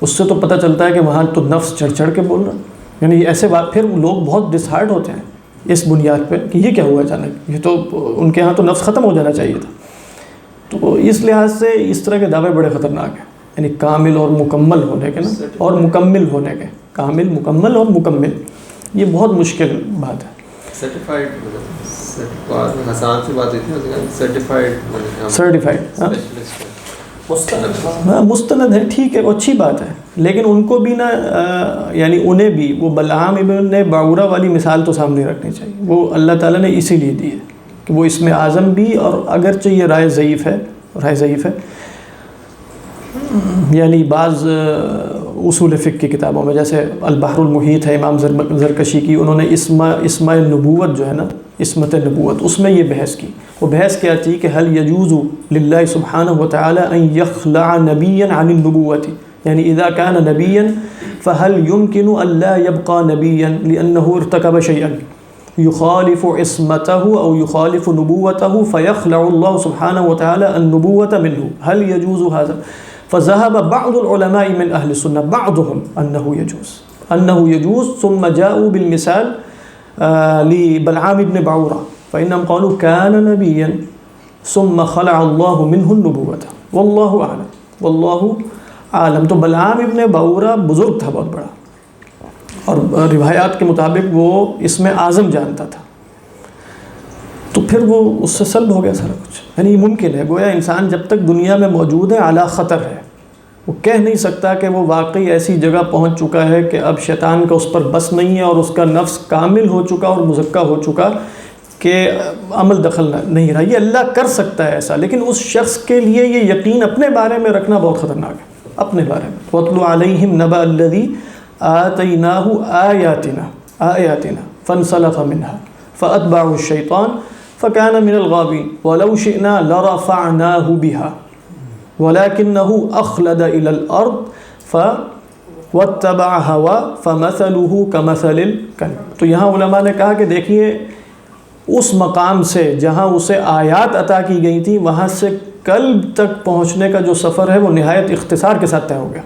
اس سے تو پتہ چلتا ہے کہ وہاں تو نفس چڑھ چڑھ کے بول رہا. یعنی ایسے بات پھر لوگ بہت ڈس ہارٹ ہوتے ہیں اس بنیاد پہ کہ یہ کیا ہوا اچانک, یہ تو ان کے ہاں تو نفس ختم ہو جانا چاہیے تھا. تو اس لحاظ سے اس طرح کے دعوے بڑے خطرناک ہیں, یعنی کامل اور مکمل ہونے کے نا, اور مکمل ہونے کے, کامل مکمل اور مکمل, یہ بہت مشکل بات ہے. حسان سے بات ہوئی تھی, سرٹیفائڈ مستند ہے, ٹھیک ہے, وہ اچھی بات ہے, لیکن ان کو بھی نا یعنی انہیں بھی وہ بلعام ابن باورہ والی مثال تو سامنے رکھنی چاہیے. وہ اللہ تعالیٰ نے اسی لیے دی ہے کہ وہ اس میں اعظم بھی, اور اگرچہ یہ رائے ضعیف ہے, یعنی بعض اصول فقہ کی کتابوں میں جیسے البحر المحیط ہے امام زرکشی کی, انہوں نے اسماء النبوت جو ہے نا, اسمت نبوت, اس میں یہ بحث کی. وہ بحث کیا تھی کہ هل يجوز للہ سبحانہ وتعالی ان يخلع نبیا عن النبوت, یعنی اذا كان نبیا فهل يمكن ان لا يبقى نبیا لانه ارتكب شيئا يخالف عصمته او يخالف نبوته فيخلع الله سبحانه وتعالى النبوة منه, هل يجوز هذا؟ فذهب بعض العلماء من اهل السنة بعضهم انه يجوز ثم جاءوا بالمثال لبلعام بن باورہ فإنهم قالوا كان نبيا ثم خلع الله منه النبوة والله أعلم. تو بلعام ابن باورہ بزرگ تھا بہت بڑا, اور روایات کے مطابق وہ اس میں اعظم جانتا تھا, تو پھر وہ اس سے سلب ہو گیا سارا کچھ. یعنی ممکن ہے, گویا انسان جب تک دنیا میں موجود ہے اعلیٰ خطر ہے, وہ کہہ نہیں سکتا کہ وہ واقعی ایسی جگہ پہنچ چکا ہے کہ اب شیطان کا اس پر بس نہیں ہے اور اس کا نفس کامل ہو چکا اور مزکہ ہو چکا کہ عمل دخل نہیں رہا. یہ اللہ کر سکتا ہے ایسا, لیکن اس شخص کے لیے یہ یقین اپنے بارے میں رکھنا بہت خطرناک ہے, اپنے بارے میں. وَاتْلُ عَلَيْهِمْ نَبَأَ الَّذِي آتَيْنَاهُ آيَاتِنَا فَانْسَلَخَ مِنْهَا فَأَتْبَعَهُ الشَّيْطَانُ فَكَانَ مِنَ الْغَاوِينَ وَلَوْ شِئْنَا لَرَفَعْنَاهُ بِهَا وَلَكِنَّهُ أَخْلَدَ إِلَى الْأَرْضِ وَاتَّبَعَ هَوَاهُ فَمَثَلُهُ كَمَثَلِ الْكَلْبِ. تو یہاں علماء نے کہا کہ دیکھیے اس مقام سے جہاں اسے آیات عطا کی گئی تھی وہاں سے قلب تک پہنچنے کا جو سفر ہے وہ نہایت اختصار کے ساتھ طے ہو گیا.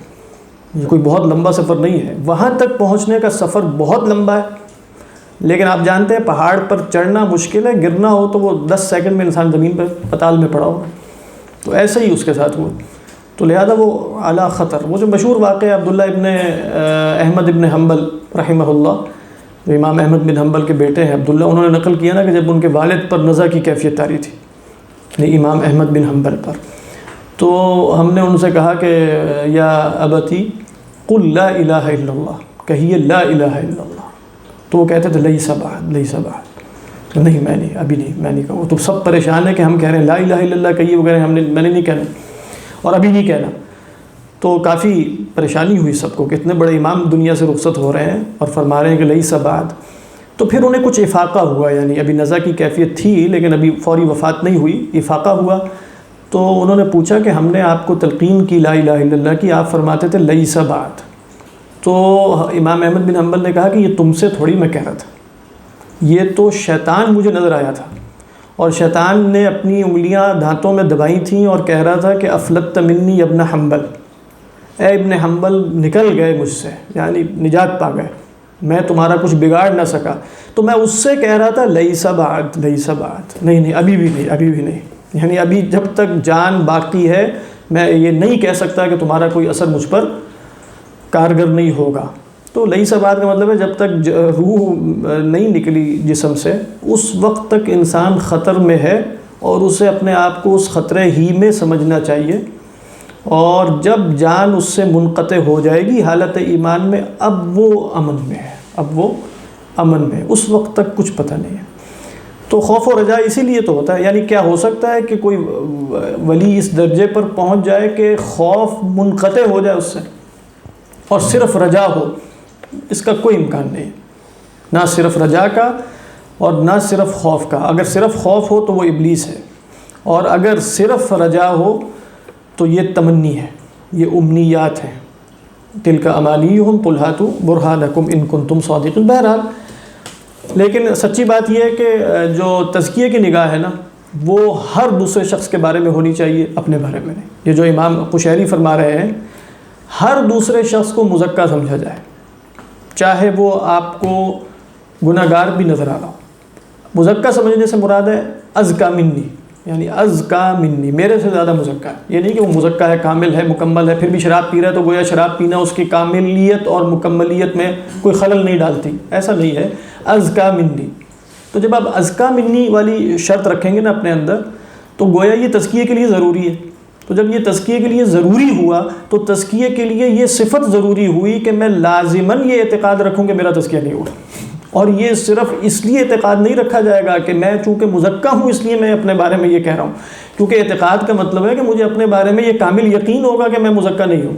یہ کوئی بہت لمبا سفر نہیں ہے, وہاں تک پہنچنے کا سفر بہت لمبا ہے, لیکن آپ جانتے ہیں پہاڑ پر چڑھنا مشکل ہے, گرنا ہو تو وہ 10 سیکنڈ میں انسان زمین پر پتال میں پڑا ہوگا. تو ایسے ہی اس کے ساتھ ہوا, تو لہذا وہ اعلیٰ خطر. وہ جو مشہور واقعہ عبداللہ ابن احمد ابن حنبل رحمہ اللہ, جو امام احمد بن حنبل کے بیٹے ہیں عبداللہ, انہوں نے نقل کیا نا کہ جب ان کے والد پر نزع کی کیفیت طاری تھی, یعنی امام احمد بن حنبل پر, تو ہم نے ان سے کہا کہ یا ابتی قل لا الہ الا اللہ, کہیے لا الہ الا اللہ. تو وہ کہتے تھے لیس بعد لیس بعد. نہیں میں نہیں، ابھی نہیں، میں نہیں کہوں. تو سب پریشان ہے کہ ہم کہہ رہے ہیں لا الہ الا اللہ کہیے وغیرہ، میں نے نہیں کہنا اور ابھی نہیں کہنا. تو کافی پریشانی ہوئی سب کو کہ اتنے بڑے امام دنیا سے رخصت ہو رہے ہیں اور فرما رہے ہیں کہ لیس بعد. تو پھر انہیں کچھ افاقہ ہوا، یعنی ابھی نزع کی کیفیت تھی لیکن ابھی فوری وفات نہیں ہوئی، افاقہ ہوا. تو انہوں نے پوچھا کہ ہم نے آپ کو تلقین کی لا الہ الا اللہ کی، آپ فرماتے تھے لیس بعد. تو امام احمد بن حنبل نے کہا کہ یہ تم سے تھوڑی میں کہہ رہا تھا، یہ تو شیطان مجھے نظر آیا تھا اور شیطان نے اپنی انگلیاں دھانتوں میں دبائی تھیں اور کہہ رہا تھا کہ افلت منی ابن حنبل، اے ابن حنبل نکل گئے مجھ سے، یعنی نجات پا گئے، میں تمہارا کچھ بگاڑ نہ سکا. تو میں اس سے کہہ رہا تھا لیس بعد، لیس بعد، نہیں ابھی بھی نہیں، ابھی بھی نہیں، یعنی ابھی جب تک جان باقی ہے میں یہ نہیں کہہ سکتا کہ تمہارا کوئی اثر مجھ پر کارگر نہیں ہوگا. تو لیس بعد کا مطلب ہے جب تک روح نہیں نکلی جسم سے اس وقت تک انسان خطر میں ہے اور اسے اپنے آپ کو اس خطرے ہی میں سمجھنا چاہیے. اور جب جان اس سے منقطع ہو جائے گی حالت ایمان میں، اب وہ امن میں ہے، اب وہ امن میں، اس وقت تک کچھ پتہ نہیں ہے. تو خوف و رجا اسی لیے تو ہوتا ہے. یعنی کیا ہو سکتا ہے کہ کوئی ولی اس درجے پر پہنچ جائے کہ خوف منقطع ہو جائے اس سے اور صرف رجا ہو؟ اس کا کوئی امکان نہیں، نہ صرف رجا کا اور نہ صرف خوف کا. اگر صرف خوف ہو تو وہ ابلیس ہے، اور اگر صرف رجا ہو تو یہ تمنی ہے، یہ امنیات ہیں. تلک امانیہم قل ہاتوا برہانکم ان کنتم صادقین. بہرحال لیکن سچی بات یہ ہے کہ جو تزکیے کی نگاہ ہے نا وہ ہر دوسرے شخص کے بارے میں ہونی چاہیے، اپنے بارے میں نہیں. یہ جو امام قشیری فرما رہے ہیں ہر دوسرے شخص کو مزکا سمجھا جائے، چاہے وہ آپ کو گناہ گار بھی نظر آ رہا ہو. مزکا سمجھنے سے مراد ہے ازکا منی، یعنی ازکا منی، میرے سے زیادہ مزکا ہے. یہ نہیں کہ وہ مزکا ہے، کامل ہے، مکمل ہے، پھر بھی شراب پی رہا ہے تو گویا شراب پینا اس کی کاملیت اور مکملیت میں کوئی خلل نہیں ڈالتی، ایسا نہیں ہے. ازکا منی. تو جب آپ ازکا منی والی شرط رکھیں گے نا اپنے اندر تو گویا یہ تزکیے کے لیے ضروری ہے. تو جب یہ تزکیے کے لیے ضروری ہوا تو تزکیے کے لیے یہ صفت ضروری ہوئی کہ میں لازماً یہ اعتقاد رکھوں کہ میرا تزکیہ نہیں ہوا. اور یہ صرف اس لیے اعتقاد نہیں رکھا جائے گا کہ میں چونکہ مزکا ہوں اس لیے میں اپنے بارے میں یہ کہہ رہا ہوں، کیونکہ اعتقاد کا مطلب ہے کہ مجھے اپنے بارے میں یہ کامل یقین ہوگا کہ میں مزکا نہیں ہوں.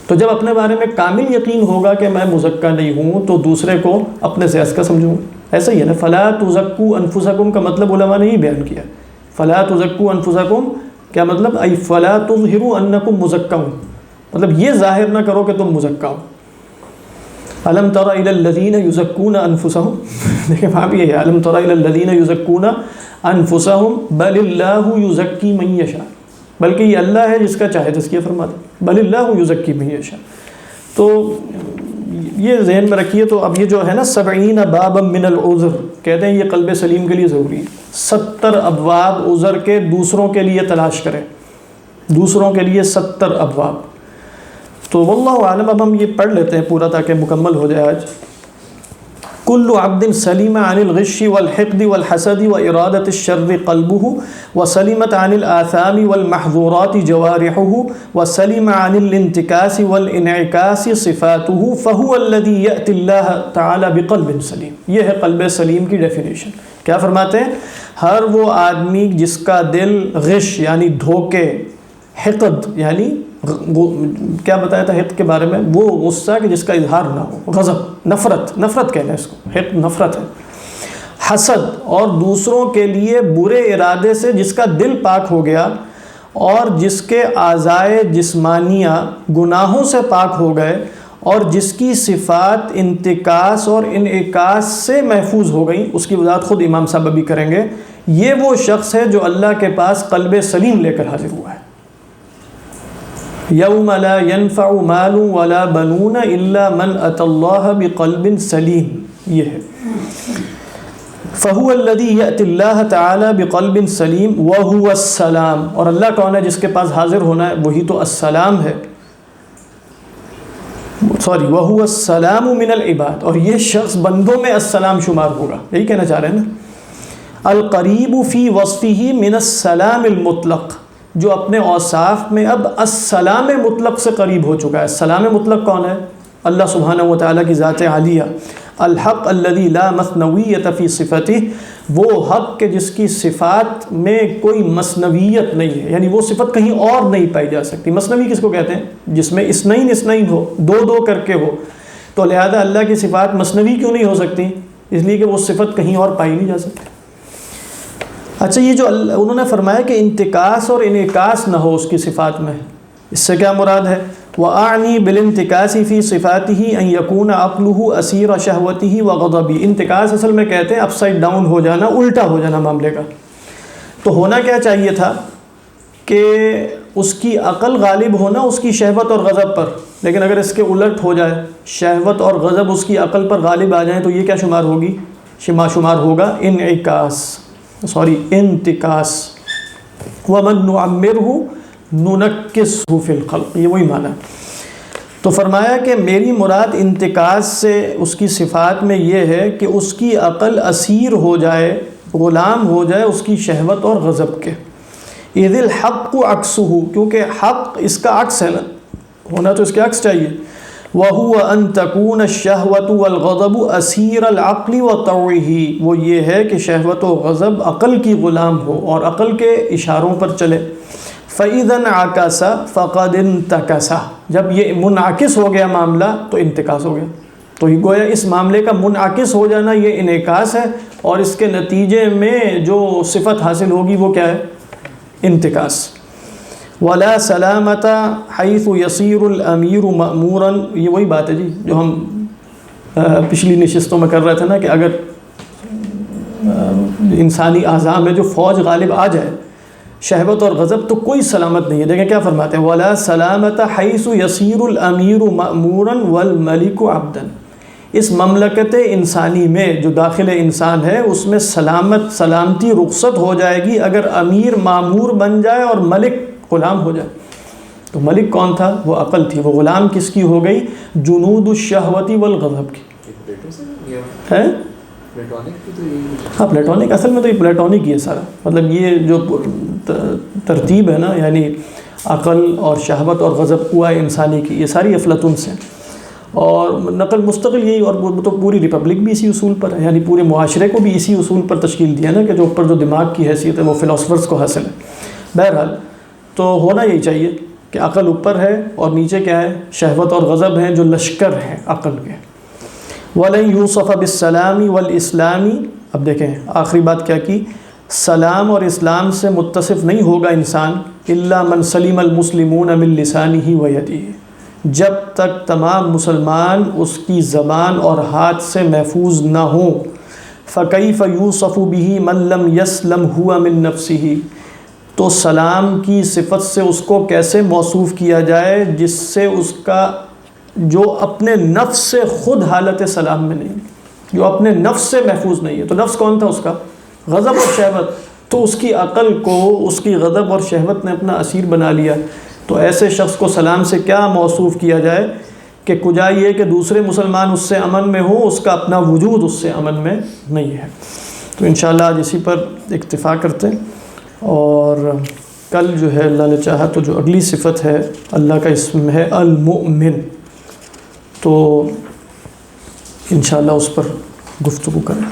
تو جب اپنے بارے میں کامل یقین ہوگا کہ میں مزکا نہیں ہوں تو دوسرے کو اپنے سے ازکا سمجھوں. ایسا ہی ہے نا، فلا تزکوا انفسکم کا مطلب علماء نے ہی بیان کیا. فلا تزکوا انفسکم کیا مطلب؟ ای فلا تظہروا انکم مزکون، مطلب یہ ظاہر نہ کرو کہ تم مزکا ہو. الم تر الی الذین یزکون انفسہم، دیکھیں وہاں بھی ہے الم تر الی الذین یزکون انفسہم بل اللہ یزکی من یشاء، بلکہ یہ اللہ ہے جس کا چاہے تزکیہ فرما دے. بل اللہ یزکی من یشاء. تو یہ ذہن میں رکھیے. تو اب یہ جو ہے نا 70 بابا من العذر کہتے ہیں یہ قلب سلیم کے لیے ضروری ہے. 70 ابواب عذر کے دوسروں کے لیے تلاش کریں، دوسروں کے لیے 70 ابواب. تو واللہ عالم اب ہم یہ پڑھ لیتے ہیں پورا تاکہ مکمل ہو جائے آج. کل عبد سلیم عن الغش والحقد والحسد وإرادة الشر قلبه وسلمت عن الآثام والمحظورات جوارحه وسلم عن الانتكاس والانعكاس صفاته فهو الذي يأتي الله تعالى بقلب سلیم. یہ ہے قلب سلیم کی ڈیفینیشن. کیا فرماتے ہیں؟ ہر وہ آدمی جس کا دل غش یعنی دھوکے، حقد یعنی کیا بتایا تھا حقد کے بارے میں؟ وہ غصہ کہ جس کا اظہار نہ ہو، غضب، نفرت کہنا ہے اس کو، حقد نفرت ہے. حسد اور دوسروں کے لیے برے ارادے سے جس کا دل پاک ہو گیا اور جس کے اعضائے جسمانیہ گناہوں سے پاک ہو گئے اور جس کی صفات انتکاس اور انعکاس سے محفوظ ہو گئیں. اس کی وضاحت خود امام صاحب بھی کریں گے. یہ وہ شخص ہے جو اللہ کے پاس قلب سلیم لے کر حاضر ہوا ہے. یوم لا ينفع مال ولا بنون الا من اتى الله بقلب سلیم. یہ ہے فهو الذي يأتي الله تعالى بقلب سلیم وهو السلام. اور اللہ کون ہے جس کے پاس حاضر ہونا ہے؟ وہی تو السلام ہے، وهو السلام من العباد. اور یہ شخص بندوں میں السلام شمار ہوگا. یہی کہنا چاہ رہے ہیں نا. القریب فی وصفه من السلام المطلق، جو اپنے اوصاف میں اب السلام مطلق سے قریب ہو چکا ہے. السلام مطلق کون ہے؟ اللہ سبحانہ و تعالیٰ کی ذات عالیہ. الحق الذی لا مثنویۃ فی صفته، وہ حق کے جس کی صفات میں کوئی مثنویت نہیں ہے، یعنی وہ صفت کہیں اور نہیں پائی جا سکتی۔ مثنوی کس کو کہتے ہیں؟ جس میں اثنین اثنین ہو، دو دو کر کے ہو، تو لہذا اللہ کی صفات مثنوی کیوں نہیں ہو سکتی؟ اس لیے کہ وہ صفت کہیں اور پائی نہیں جا سکتی۔ اچھا، یہ جو انہوں نے فرمایا کہ انتکاس اور انعکاس نہ ہو اس کی صفات میں، اس سے کیا مراد ہے؟ وَأَعْنِي بِالْانْتِكَاسِ فِي صِفَاتِهِ أَنْ يَكُونَ عَقْلُهُ أَسِيرَ شَهْوَتِهِ وَغَضَبِهِ۔ انتکاس اصل میں کہتے ہیں اپ سائڈ ڈاؤن ہو جانا، الٹا ہو جانا معاملے کا۔ تو ہونا کیا چاہیے تھا کہ اس کی عقل غالب ہونا اس کی شہوت اور غضب پر، لیکن اگر اس کے الٹ ہو جائے، شہوت اور غضب اس کی عقل پر غالب آ جائیں، تو یہ کیا شمار ہوگی؟ شمار ہوگا انتکاس۔ وَمَن نُعَمِّرْهُ نُنَكِّسْهُ فِي الْخَلْقِ، یہ وہی معنی ہے۔ تو فرمایا کہ میری مراد انتکاس سے اس کی صفات میں یہ ہے کہ اس کی عقل اسیر ہو جائے، غلام ہو جائے اس کی شہوت اور غضب کے۔ اِذِ الْحَقُّ عَكْسُهُ، کیونکہ حق اس کا عکس ہے نا، ہونا تو اس کے عکس چاہیے۔ وَهُوَ أَن تَكُونَ الشَّهْوَةُ وَالْغَضَبُ أَسِيرَ الْعَقْلِ وَطَوْعِهِ، وہ یہ ہے کہ شہوت و غضب عقل کی غلام ہو اور عقل کے اشاروں پر چلے۔ فَإِذَا انْعَكَسَ فَقَدْ انْتَكَسَ، جب یہ منعکس ہو گیا معاملہ تو انتکاس ہو گیا۔ تو یہ گویا اس معاملے کا منعکس ہو جانا یہ انعکاس ہے، اور اس کے نتیجے میں جو صفت حاصل ہوگی وہ کیا ہے؟ انتکاس۔ وَلَا سَلَامَةَ حَيْثُ يَصِيرُ الْأَمِيرُ مَأْمُورًا، یہ وہی بات ہے جی جو ہم پچھلی نشستوں میں کر رہے تھے نا، کہ اگر انسانی اعضاء میں جو فوج غالب آ جائے، شہوت اور غضب، تو کوئی سلامت نہیں ہے۔ دیکھیں کیا فرماتے ہیں، وَلَا سَلَامَةَ حَيْثُ يَصِيرُ الْأَمِيرُ مَأْمُورًا وَالْمَلِكُ عَبْدًا، اس مملکت انسانی میں جو داخل انسان ہے اس میں سلامتی رخصت ہو جائے گی اگر امیر معمور بن جائے اور ملک غلام ہو جائے۔ تو ملک کون تھا؟ وہ عقل تھی، وہ غلام کس کی ہو گئی؟ جنود الشہوت والغضب کی ہے۔ ہاں پلیٹونک، اصل میں تو یہ پلیٹونک ہی ہے سارا، مطلب یہ جو ترتیب ہے نا، یعنی عقل اور شہوت اور غضب قوہ انسانی کی، یہ ساری افلاطون سے، اور نقل مستقل یہی، اور وہ تو پوری ریپبلک بھی اسی اصول پر ہے، یعنی پورے معاشرے کو بھی اسی اصول پر تشکیل دیا نا، کہ جو اوپر جو دماغ کی حیثیت ہے وہ فلاسفرز کو حاصل ہے۔ بہرحال تو ہونا یہی چاہیے کہ عقل اوپر ہے اور نیچے کیا ہے؟ شہوت اور غضب ہیں جو لشکر ہیں عقل کے۔ وَلَن يُوصَفَ بِالسَّلَامِ وَالْإِسْلَامِ، اب دیکھیں آخری بات کیا کی، سلام اور اسلام سے متصف نہیں ہوگا انسان الا من سلم المسلمون من لسانه ويده، جب تک تمام مسلمان اس کی زبان اور ہاتھ سے محفوظ نہ ہوں۔ فَكَيْفَ يُوصَفُ بِهِ مَن لَّمْ يَسْلَمْ هُوَ مِن نَفْسِهِ، تو سلام کی صفت سے اس کو کیسے موصوف کیا جائے جس سے اس کا جو اپنے نفس سے خود حالت سلام میں نہیں، جو اپنے نفس سے محفوظ نہیں ہے۔ تو نفس کون تھا اس کا؟ غضب اور شہوت، تو اس کی عقل کو اس کی غضب اور شہوت نے اپنا اسیر بنا لیا۔ تو ایسے شخص کو سلام سے کیا موصوف کیا جائے کہ کجا یہ کہ دوسرے مسلمان اس سے امن میں ہوں، اس کا اپنا وجود اس سے امن میں نہیں ہے۔ تو انشاءاللہ آج اسی پر اکتفا کرتے ہیں، اور کل جو ہے اللہ نے چاہا تو جو اگلی صفت ہے اللہ کا اسم ہے المؤمن، تو انشاءاللہ اس پر گفتگو کریں۔